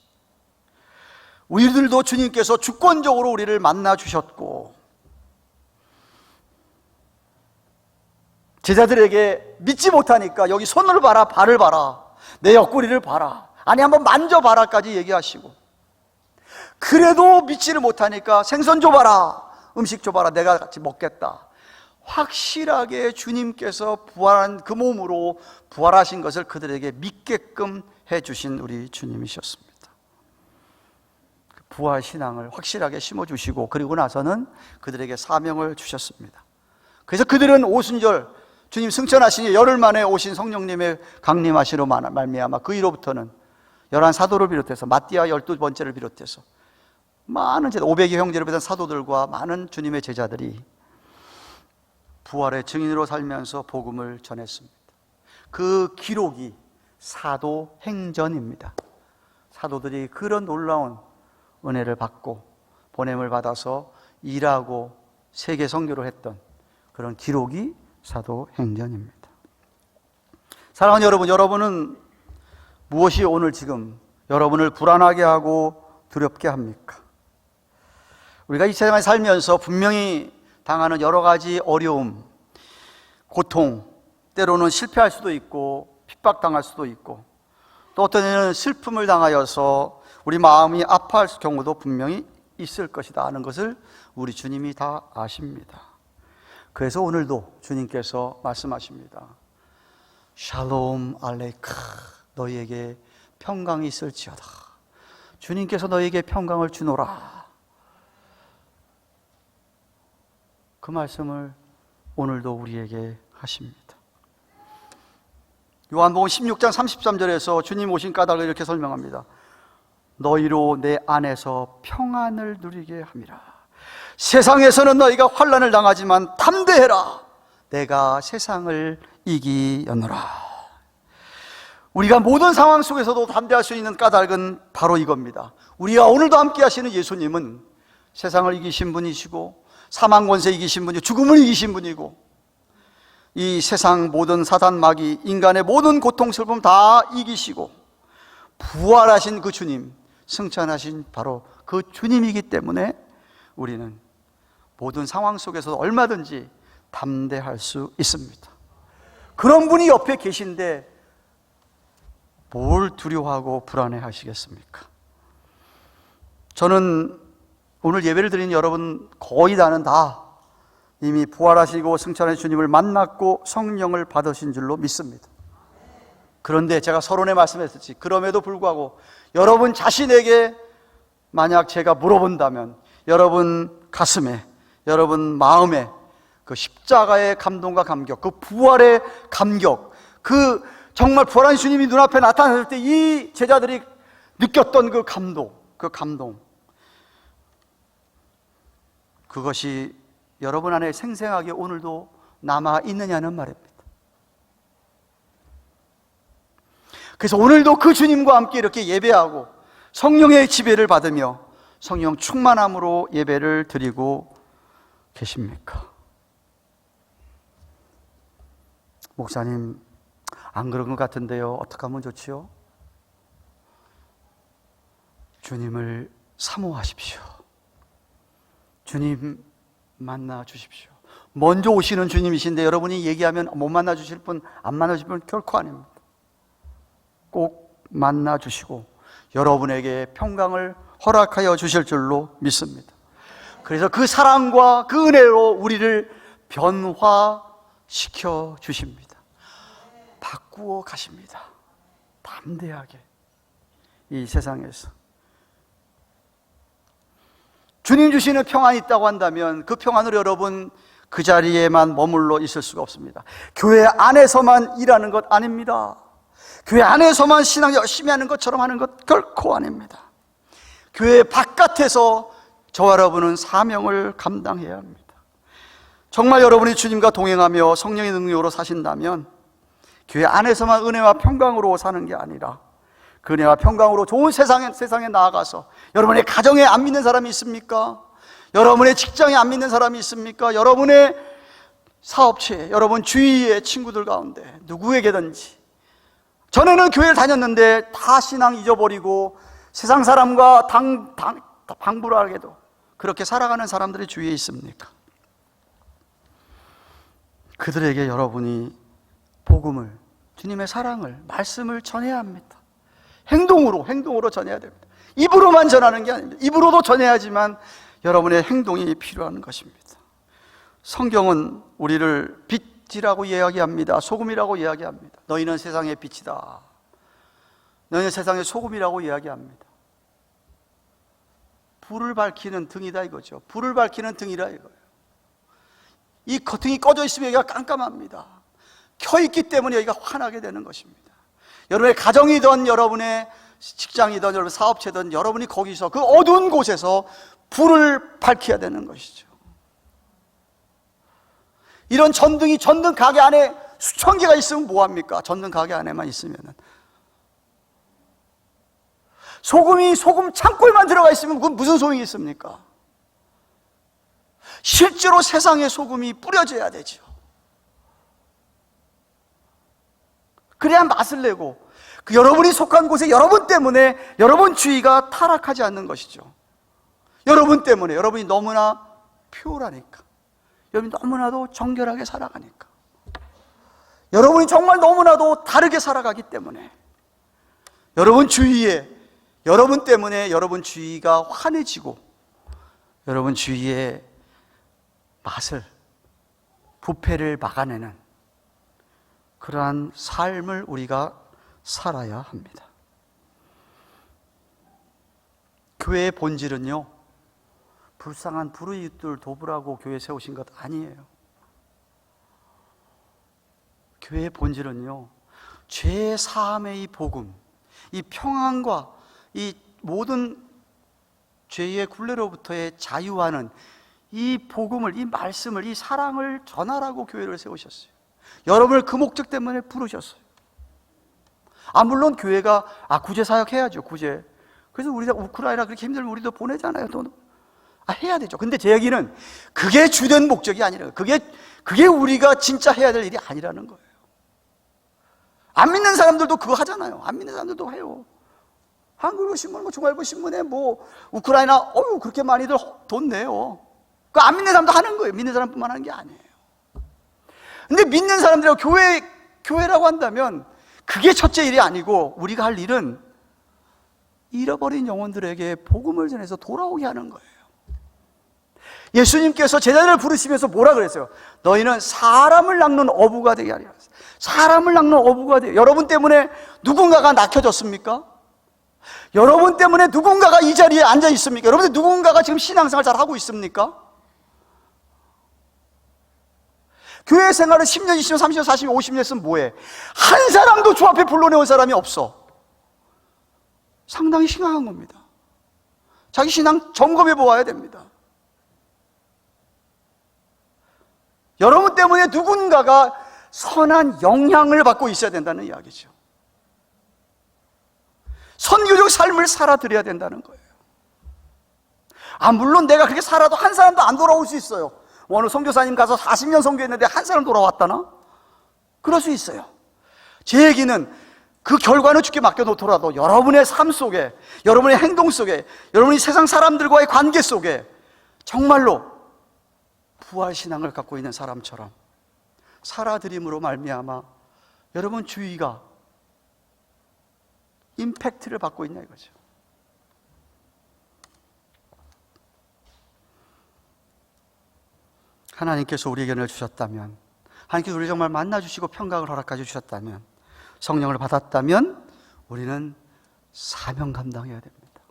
우리들도 주님께서 주권적으로 우리를 만나 주셨고, 제자들에게 믿지 못하니까 여기 손을 봐라, 발을 봐라, 내 옆구리를 봐라, 아니 한번 만져봐라까지 얘기하시고, 그래도 믿지를 못하니까 생선 줘봐라, 음식 줘봐라, 내가 같이 먹겠다. 확실하게 주님께서 부활한 그 몸으로 부활하신 것을 그들에게 믿게끔 해주신 우리 주님이셨습니다. 부활 신앙을 확실하게 심어주시고 그리고 나서는 그들에게 사명을 주셨습니다. 그래서 그들은 오순절 주님 승천하시니 열흘 만에 오신 성령님의 강림하시로 말미암아 그 이로부터는 11 사도를 비롯해서 마띠아 12번째를 비롯해서 많은 500여 형제를 비롯한 사도들과 많은 주님의 제자들이 부활의 증인으로 살면서 복음을 전했습니다. 그 기록이 사도행전입니다. 사도들이 그런 놀라운 은혜를 받고 보냄을 받아서 일하고 세계 선교를 했던 그런 기록이 사도행전입니다. 사랑하는 여러분, 여러분은 무엇이 오늘 지금 여러분을 불안하게 하고 두렵게 합니까? 우리가 이 세상에 살면서 분명히 당하는 여러 가지 어려움, 고통, 때로는 실패할 수도 있고 핍박당할 수도 있고 또 어떤 때는 슬픔을 당하여서 우리 마음이 아파할 경우도 분명히 있을 것이다 하는 것을 우리 주님이 다 아십니다. 그래서 오늘도 주님께서 말씀하십니다. 샬롬 알레이크, 너희에게 평강이 있을지어다. 주님께서 너희에게 평강을 주노라. 그 말씀을 오늘도 우리에게 하십니다. 요한복음 16장 33절에서 주님 오신 까닭을 이렇게 설명합니다. 너희로 내 안에서 평안을 누리게 함이라. 세상에서는 너희가 환난을 당하지만 담대해라. 내가 세상을 이기었노라. 우리가 모든 상황 속에서도 담대할 수 있는 까닭은 바로 이겁니다. 우리가 오늘도 함께 하시는 예수님은 세상을 이기신 분이시고 사망 권세 이기신 분이고 죽음을 이기신 분이고 이 세상 모든 사단 마귀 인간의 모든 고통 슬픔 다 이기시고 부활하신 그 주님, 승천하신 바로 그 주님이기 때문에 우리는 모든 상황 속에서도 얼마든지 담대할 수 있습니다. 그런 분이 옆에 계신데 뭘 두려워하고 불안해 하시겠습니까? 저는 오늘 예배를 드린 여러분 거의 다는 다 이미 부활하시고 승천하신 주님을 만났고 성령을 받으신 줄로 믿습니다. 그런데 제가 서론에 말씀했었지, 그럼에도 불구하고 여러분 자신에게 만약 제가 물어본다면 여러분 가슴에, 여러분 마음에 그 십자가의 감동과 감격, 그 부활의 감격, 그 정말 부활한 주님이 눈앞에 나타났을 때 이 제자들이 느꼈던 그 감동, 그것이 여러분 안에 생생하게 오늘도 남아 있느냐는 말입니다. 그래서 오늘도 그 주님과 함께 이렇게 예배하고 성령의 지배를 받으며 성령 충만함으로 예배를 드리고 계십니까? 목사님, 안 그런 것 같은데요. 어떻게 하면 좋지요? 주님을 사모하십시오. 주님 만나 주십시오. 먼저 오시는 주님이신데 여러분이 얘기하면 못 만나 주실 분, 안 만나 주실 분 결코 아닙니다. 꼭 만나 주시고 여러분에게 평강을 허락하여 주실 줄로 믿습니다. 그래서 그 사랑과 그 은혜로 우리를 변화시켜 주십니다. 바꾸어 가십니다. 담대하게 이 세상에서 주님 주시는 평안이 있다고 한다면 그 평안으로 여러분 그 자리에만 머물러 있을 수가 없습니다. 교회 안에서만 일하는 것 아닙니다. 교회 안에서만 신앙 열심히 하는 것처럼 하는 것 결코 아닙니다. 교회 바깥에서 저와 여러분은 사명을 감당해야 합니다. 정말 여러분이 주님과 동행하며 성령의 능력으로 사신다면 교회 안에서만 은혜와 평강으로 사는 게 아니라 그 은혜와 평강으로 좋은 세상에 나아가서 여러분의 가정에 안 믿는 사람이 있습니까? 여러분의 직장에 안 믿는 사람이 있습니까? 여러분의 사업체에, 여러분 주위의 친구들 가운데 누구에게든지 전에는 교회를 다녔는데 다 신앙 잊어버리고 세상 사람과 방불하게도 그렇게 살아가는 사람들이 주위에 있습니까? 그들에게 여러분이 복음을, 주님의 사랑을, 말씀을 전해야 합니다. 행동으로 전해야 됩니다. 입으로만 전하는 게 아닙니다. 입으로도 전해야지만 여러분의 행동이 필요한 것입니다. 성경은 우리를 빛이라고 이야기합니다. 소금이라고 이야기합니다. 너희는 세상의 빛이다. 너희는 세상의 소금이라고 이야기합니다. 불을 밝히는 등이다 이거죠. 불을 밝히는 등이라 이거예요. 이 등이 꺼져 있으면 여기가 깜깜합니다. 켜 있기 때문에 여기가 환하게 되는 것입니다. 여러분의 가정이든 여러분의 직장이든 여러분 사업체든 여러분이 거기서 그 어두운 곳에서 불을 밝혀야 되는 것이죠. 이런 전등 가게 안에 수천 개가 있으면 뭐합니까? 전등 가게 안에만 있으면은. 소금 창고에만 들어가 있으면 그건 무슨 소용이 있습니까? 실제로 세상에 소금이 뿌려져야 되죠. 그래야 맛을 내고 여러분이 속한 곳에 여러분 때문에 여러분 주위가 타락하지 않는 것이죠. 여러분 때문에, 여러분이 너무나 퓨어하니까, 여러분이 너무나도 정결하게 살아가니까, 여러분이 정말 너무나도 다르게 살아가기 때문에 여러분 주위에, 여러분 때문에 여러분 주위가 환해지고 여러분 주위의 맛을, 부패를 막아내는 그러한 삶을 우리가 살아야 합니다. 교회의 본질은요, 불쌍한 불의익들 도우라고 교회 세우신 것 아니에요. 교회의 본질은요, 죄 사함의 이 복음, 이 평안과 이 모든 죄의 굴레로부터의 자유하는 이 복음을, 이 말씀을, 이 사랑을 전하라고 교회를 세우셨어요. 여러분을 그 목적 때문에 부르셨어요. 물론 교회가 구제사역 해야죠, 구제. 그래서 우리가 우크라이나 그렇게 힘들면 우리도 보내잖아요, 돈. 해야 되죠. 근데 제 얘기는 그게 주된 목적이 아니라, 그게 우리가 진짜 해야 될 일이 아니라는 거예요. 안 믿는 사람들도 그거 하잖아요. 안 믿는 사람들도 해요. 한국어 신문, 중앙일보 신문에 우크라이나, 그렇게 많이들 돈 내요. 그 안 믿는 사람도 하는 거예요. 믿는 사람뿐만 하는 게 아니에요. 근데 믿는 사람들하고 교회라고 한다면 그게 첫째 일이 아니고, 우리가 할 일은 잃어버린 영혼들에게 복음을 전해서 돌아오게 하는 거예요. 예수님께서 제자들을 부르시면서 뭐라 그랬어요? 너희는 사람을 낚는 어부가 되게 하리라. 사람을 낚는 어부가 되게. 여러분 때문에 누군가가 낚여졌습니까? 여러분 때문에 누군가가 이 자리에 앉아 있습니까? 여러분 누군가가 지금 신앙생활 잘 하고 있습니까? 교회 생활을 10년, 20년, 30년, 40년, 50년 했으면 뭐해? 한 사람도 주 앞에 불러내온 사람이 없어. 상당히 심각한 겁니다. 자기 신앙 점검해 보아야 됩니다. 여러분 때문에 누군가가 선한 영향을 받고 있어야 된다는 이야기죠. 선교적 삶을 살아드려야 된다는 거예요. 물론 내가 그렇게 살아도 한 사람도 안 돌아올 수 있어요. 어느 선교사님 가서 40년 선교했는데 한 사람 돌아왔다나? 그럴 수 있어요. 제 얘기는 그 결과는 주께 맡겨놓더라도 여러분의 삶 속에, 여러분의 행동 속에, 여러분이 세상 사람들과의 관계 속에 정말로 부활신앙을 갖고 있는 사람처럼 살아드림으로 말미암아 여러분 주위가 임팩트를 받고 있냐 이거죠. 하나님께서 우리에게 은혜를 주셨다면, 하나님께서 우리 정말 만나주시고 평강을 허락해 주셨다면, 성령을 받았다면 우리는 사명 감당해야 됩니다.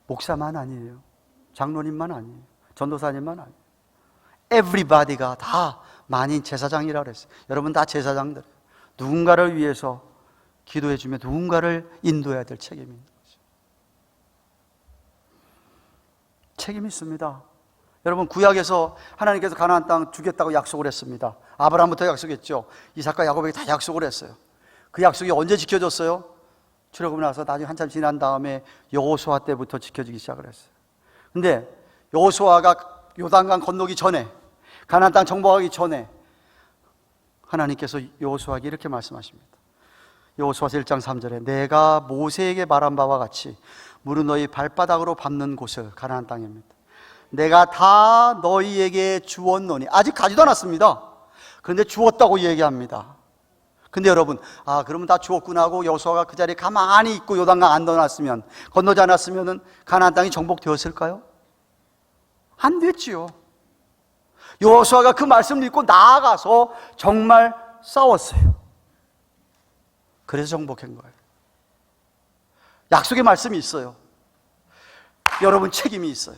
목사만 아니에요, 장로님만 아니에요, 전도사님만 아니에요. Everybody가 다 만인 제사장이라고 그랬어요. 여러분 다 제사장들. 누군가를 위해서 기도해 주며 누군가를 인도해야 될 책임이 있는 거죠. 책임이 있습니다. 여러분 구약에서 하나님께서 가나안 땅 주겠다고 약속을 했습니다. 아브라함부터 약속했죠. 이삭과 야곱에게 다 약속을 했어요. 그 약속이 언제 지켜졌어요? 출애굽을 나서 나중에 한참 지난 다음에 여호수아 때부터 지켜지기 시작을 했어요. 근데 여호수아가 요단강 건너기 전에, 가나안 땅 정복하기 전에 하나님께서 여호수아에게 이렇게 말씀하십니다. 여호수아서 1장 3절에 내가 모세에게 말한 바와 같이 물은 너희 발바닥으로 밟는 곳을 가나안 땅입니다. 내가 다 너희에게 주었노니. 아직 가지도 않았습니다. 그런데 주었다고 얘기합니다. 근데 여러분, 그러면 다 주었구나 하고 여호수아가 그 자리에 가만히 있고 요단강 안 건너지 않았으면 가나안 땅이 정복되었을까요? 안 됐지요. 여호수아가 그 말씀을 믿고 나아가서 정말 싸웠어요. 그래서 정복한 거예요. 약속의 말씀이 있어요. 여러분 책임이 있어요.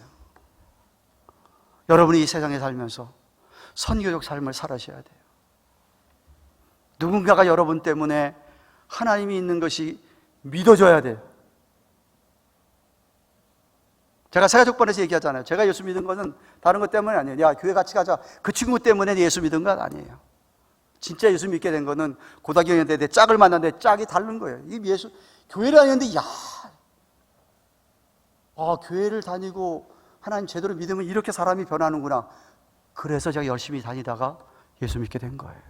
여러분이 이 세상에 살면서 선교적 삶을 살아셔야 돼요. 누군가가 여러분 때문에 하나님이 있는 것이 믿어져야 돼요. 제가 세가족반에서 얘기하잖아요. 제가 예수 믿은 것은 다른 것 때문이 아니에요. 야, 교회 같이 가자. 그 친구 때문에 예수 믿은 건 아니에요. 진짜 예수 믿게 된 거는 고등학교 때 내 짝을 만났는데 짝이 다른 거예요. 이 교회를 다니는데 교회를 다니고 하나님 제대로 믿으면 이렇게 사람이 변하는구나. 그래서 제가 열심히 다니다가 예수 믿게 된 거예요.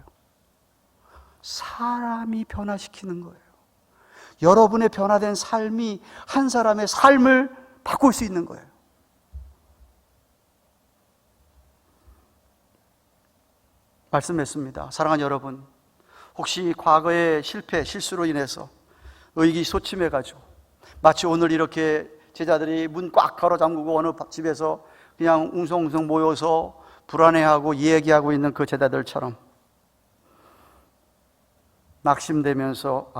사람이 변화시키는 거예요. 여러분의 변화된 삶이 한 사람의 삶을 바꿀 수 있는 거예요. 말씀했습니다. 사랑하는 여러분, 혹시 과거의 실패, 실수로 인해서 의기소침해가지고 마치 오늘 이렇게 제자들이 문 꽉 걸어 잠그고 어느 집에서 그냥 웅성웅성 모여서 불안해하고 얘기하고 있는 그 제자들처럼 낙심되면서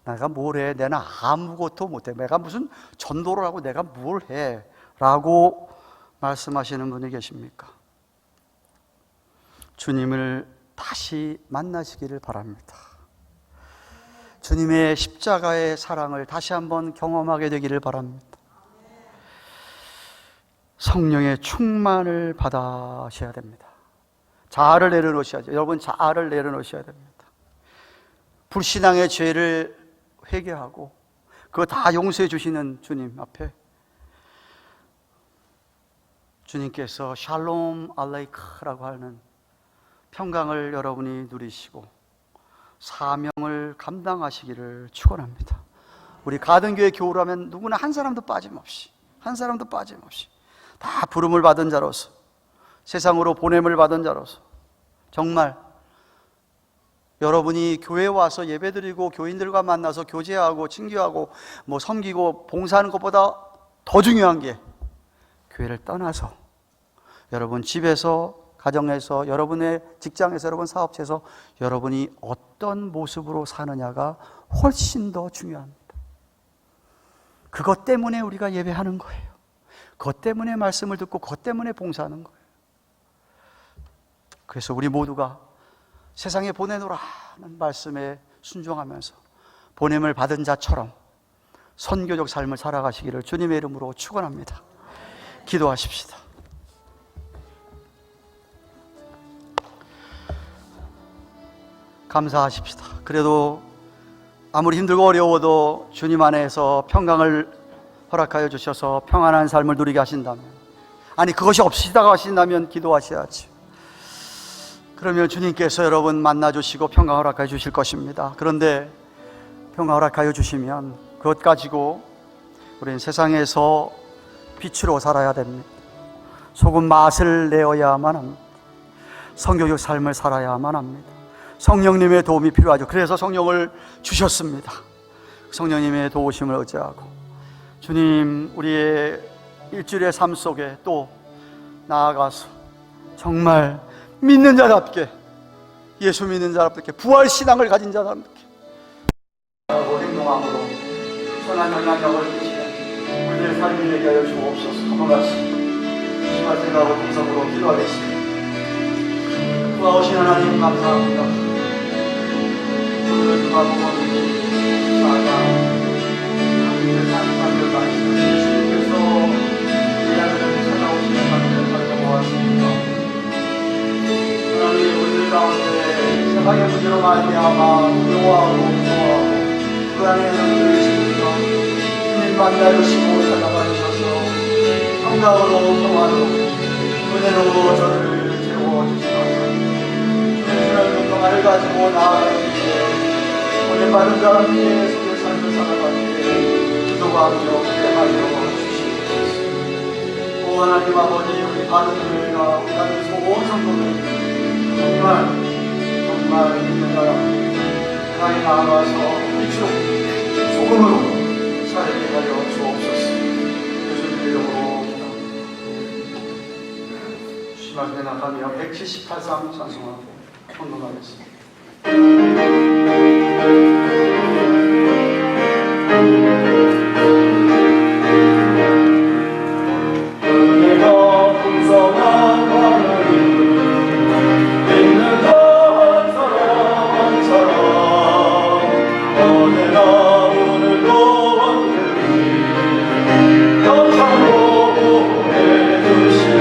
내가 뭘 해? 내가 아무것도 못해. 내가 무슨 전도를 하고 내가 뭘 해? 라고 말씀하시는 분이 계십니까? 주님을 다시 만나시기를 바랍니다. 주님의 십자가의 사랑을 다시 한번 경험하게 되기를 바랍니다. 성령의 충만을 받으셔야 됩니다. 자아를 내려놓으셔야죠. 여러분, 자아를 내려놓으셔야 됩니다. 불신앙의 죄를 회개하고 그거 다 용서해 주시는 주님 앞에 주님께서 샬롬 알레이크라고 하는 평강을 여러분이 누리시고 사명을 감당하시기를 축원합니다. 우리 가든교회 교우라면 누구나 한 사람도 빠짐없이 다 부름을 받은 자로서, 세상으로 보냄을 받은 자로서 정말 여러분이 교회에 와서 예배드리고 교인들과 만나서 교제하고 친교하고 섬기고 봉사하는 것보다 더 중요한 게 교회를 떠나서 여러분 집에서, 가정에서, 여러분의 직장에서, 여러분 사업체에서 여러분이 어떤 모습으로 사느냐가 훨씬 더 중요합니다. 그것 때문에 우리가 예배하는 거예요. 그것 때문에 말씀을 듣고 그것 때문에 봉사하는 거예요. 그래서 우리 모두가 세상에 보내노라는 말씀에 순종하면서 보냄을 받은 자처럼 선교적 삶을 살아가시기를 주님의 이름으로 축원합니다. 기도하십시다. 감사하십시다. 그래도 아무리 힘들고 어려워도 주님 안에서 평강을 허락하여 주셔서 평안한 삶을 누리게 하신다면, 그것이 없이다가 하신다면 기도하셔야지. 그러면 주님께서 여러분 만나주시고 평강 허락하여 주실 것입니다. 그런데 평강 허락하여 주시면 그것 가지고 우리는 세상에서 빛으로 살아야 됩니다. 소금 맛을 내어야만 합니다. 성교적 삶을 살아야만 합니다. 성령님의 도움이 필요하죠. 그래서 성령을 주셨습니다. 성령님의 도우심을 의지하고 주님, 우리의 일주일의 삶 속에 또 나아가서 정말 믿는 자답게, 예수 믿는 자답게, 부활신앙을 가진 자답게 행동함으로 선한 영향력을 끼치는 우리의 삶이 되게 하여 주옵소서. 한번 같이 심한 생각으로 동성으로 기도하겠습니다. 구하오신 하나님 감사합니다. 오늘 누가 보면 하나님의 삶을 가시는 예수님께서 우리 아들을 찾아오시는 삶을 살펴보았습니다. 하나님, 우리들 가운데 세상의 문제로 말미암아 두려워하고 무서워하고 불안해하는 계십니까? 주님 만나주시고 찾아가 주셔서 평강으로 평안으로 은혜로 저를 채워주시옵소서. 주는 평안을 가지고 나아가기에 보내받은 자람께 속의 삶을 살아가기에 기도하며 기대하여 주시옵소서. 오 하나님 아버지, 우리 받은 교회가 우리 같은 소원 성도들 정말 믿는 사람 세상에 나아가서 빛으로 소금으로 살게 하여 주옵소서. 예수님의 이름으로 기도합니다. 주님께 나가며 178상 찬송하고 헌금하겠습니다. 은혜가 풍성한 하늘이 있는 한 사람처럼 언제나 오늘도 함께 감사로 보내주시고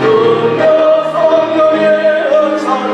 그가 성령의 은사를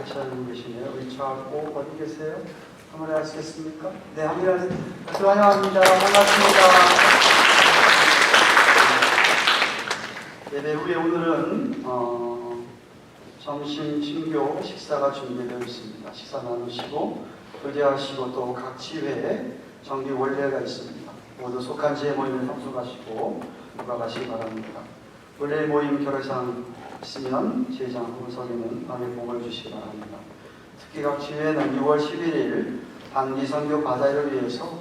같이 하고 계시네요. 리차고 어디 계세요? 한번 하시겠습니까? 네, 한번 하세요. 환영합니다. 반갑습니다. 예배 후에 오늘은 점심 친교 식사가 준비되어 있습니다. 식사 나누시고 교제하시고 또 각 지회에 정기 원례가 있습니다. 모두 속한 지회 모임에 참석하시고 돌아가시기 바랍니다. 원래 모임 결의사항 있으면 제장 후석에는 밤에 복을 주시기 바랍니다. 특히 각 지회는 6월 11일 단기 선교 바다일을 위해서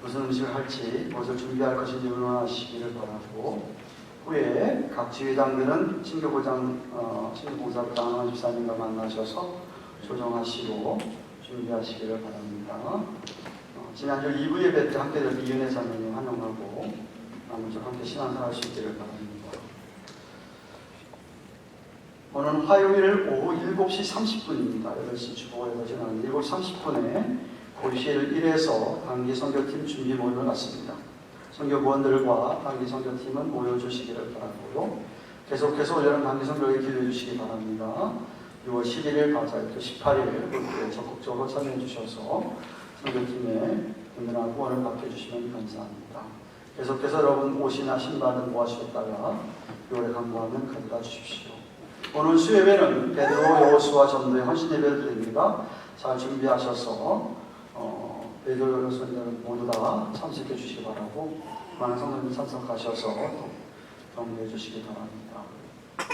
무슨 음식을 할지 무엇을 준비할 것인지 의논하시기를 바라고, 후에 각 지회장들은 친교봉사부장 안원 집사님과 만나셔서 조정하시고 준비하시기를 바랍니다. 지난주 2부 예배 때 함께 될 이은혜 자매님 환영하고 나머지 함께 신앙생활 할 수 있기를 바랍니다. 오늘 화요일 오후 7시 30분입니다. 8시 주보에서 지나는 7시 30분에 고실 1에서 단기 선교팀 준비 모임을 갖습니다. 선교부원들과 단기 선교팀은 모여주시기를 바라고요. 계속해서 올여름 단기 선교에 기도해 주시기 바랍니다. 6월 11일 가자일도 18일 그때 적극적으로 참여해 주셔서 선교팀에 든든한 후원을 받게 해주시면 감사합니다. 계속해서 여러분 옷이나 신발은 모아주셨다가 6월에 간구하면 가져다 주십시오. 오늘 수예배는 베드로, 여호수아 전도의 헌신 예배를 드립니다. 잘 준비하셔서 베드로, 여호수아는 모두 다 참석해 주시기 바라고, 많은 성도님 참석하셔서 경배해 주시기 바랍니다.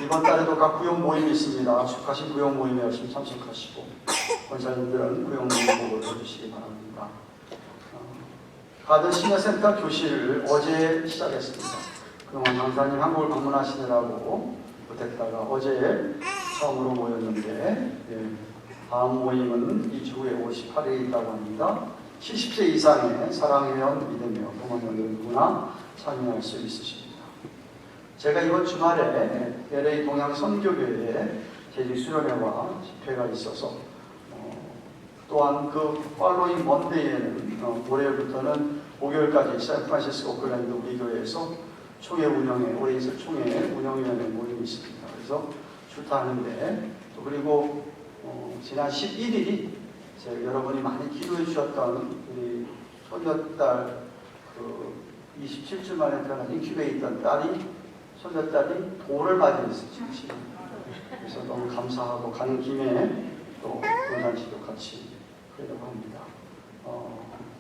이번 달에도 각 구역 모임이 있습니다. 축하신 구역 모임에 열심히 참석하시고 권사님들은 구역 모임 보고 해주시기 바랍니다. 가든 시녀센터 교실을 어제 시작했습니다. 그동안 강사님 한국을 방문하시느라고 못했다가 어제 처음으로 모였는데, 다음 모임은 2주 후에 58일에 있다고 합니다. 70세 이상의 사랑회원, 믿으며 동원원들 누구나 참여할 수 있으십니다. 제가 이번 주말에 LA 동양 선교교회에 재직 수련회와 집회가 있어서 또한 그 팔로잉 먼데이에는 월요일부터는 목요일까지 샌프란시스코 오클랜드 우리 교회에서 총회 운영회, 올해 있을 총회 운영위원회 모임이 있습니다. 그래서 출타하는데, 또 그리고 지난 11일이 여러분이 많이 기도해 주셨던 우리 손녀딸 27주 만에 태어난 인큐베이터 딸이, 손녀딸이 돌을 맞이했어요. 그래서 너무 감사하고 가는 김에 또 동산치도 같이 하려고 합니다.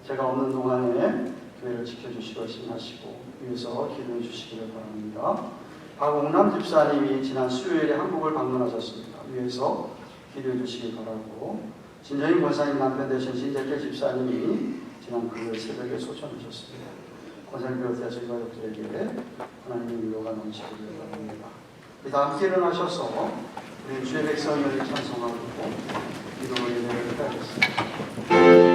제가 없는 동안에 교회를 지켜주시고 열심히 하시고 위해서 기도해 주시기를 바랍니다. 박옥남 집사님이 지난 수요일에 한국을 방문하셨습니다. 위해서 기도해 주시기 바라고, 진정인 권사님 남편 되신 신재태 집사님이 지난 금요일 새벽에 소천하셨습니다. 권사님 비롯해 저희 가족들에게 하나님의 위로가 넘치기를 바랍니다. 다 함께 일어나셔서 우리 주의 백성을 찬송하고 기도로 예배를 드리겠습니다.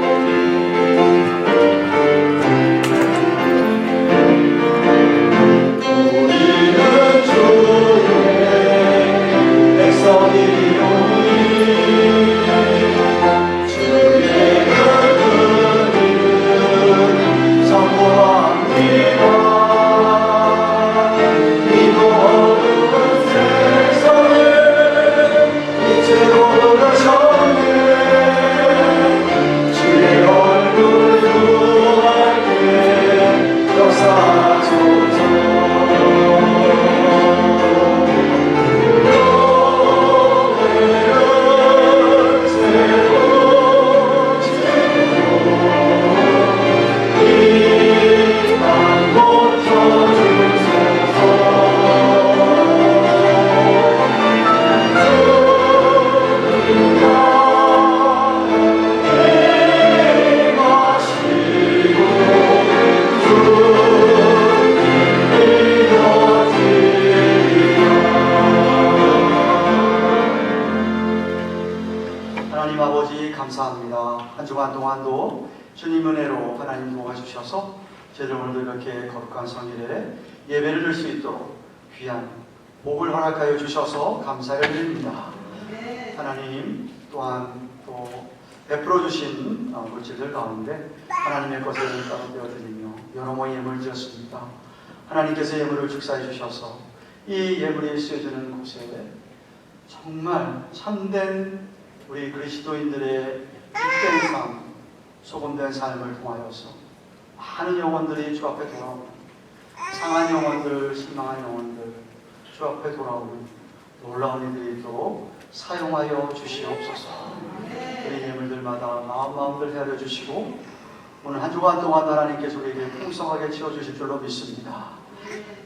저희들 오늘도 이렇게 거룩한 성일에 예배를 드릴 수 있도록 귀한 복을 허락하여 주셔서 감사를 드립니다. 하나님, 또한 또 베풀어 주신 물질들 가운데 하나님의 것을 따로 드리며 여러 모의 예물을 드렸습니다. 하나님께서 예물을 축사해 주셔서 이 예물이 쓰여지는 곳에 정말 참된 우리 그리스도인들의 빛된 삶, 소금된 삶을 통하여서 많은 영혼들이 주 앞에 돌아오는, 상한 영혼들, 실망한 영혼들 주 앞에 돌아오는 놀라운 일들이 또 사용하여 주시옵소서. 우리 예물들마다 마음들 헤아려 주시고 오늘 한 주간 동안 하나님께서 우리에게 풍성하게 채워주실 줄로 믿습니다.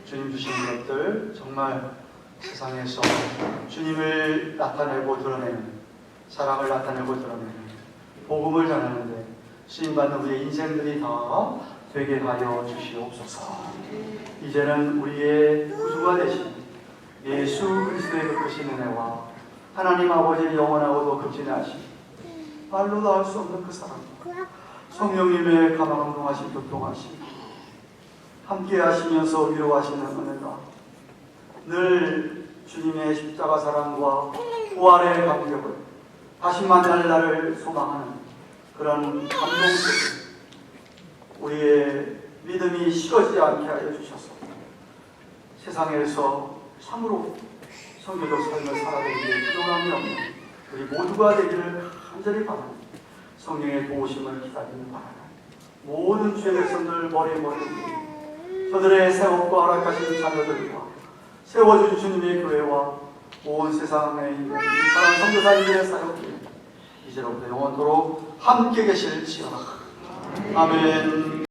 주님 주시는 것들 정말 세상에서 주님을 나타내고 드러내는, 사랑을 나타내고 드러내는, 복음을 전하는데 쓰임받는 우리의 인생들이 다 되게 하여 주시옵소서. 이제는 우리의 구주가 되신 예수 그리스도의 그 크신 은혜와 하나님 아버지의 영원하고도 극진하신 말로도 할 수 없는 그 사랑, 성령님의 가망동하신 교통하심, 함께 하시면서 위로하시는 은혜가 늘 주님의 십자가 사랑과 부활의 감격을 다시 만날 날을 소망하는 그런 감동 속에 우리의 믿음이 식어지지 않게 하여 주셔서 세상에서 참으로 성교적 삶을 살아가기에 부족함이 없는 우리 모두가 되기를 간절히 바라는 성령의 도우심을 기다리는 바라는 모든 주의 백성들 머리 저들의 새롭고 허락하신 자녀들과 세워주신 주님의 교회와 온 세상에 있는 사랑 선교사님들의 사역이 이제로부터 영원토록 함께 계실지어다. 아멘.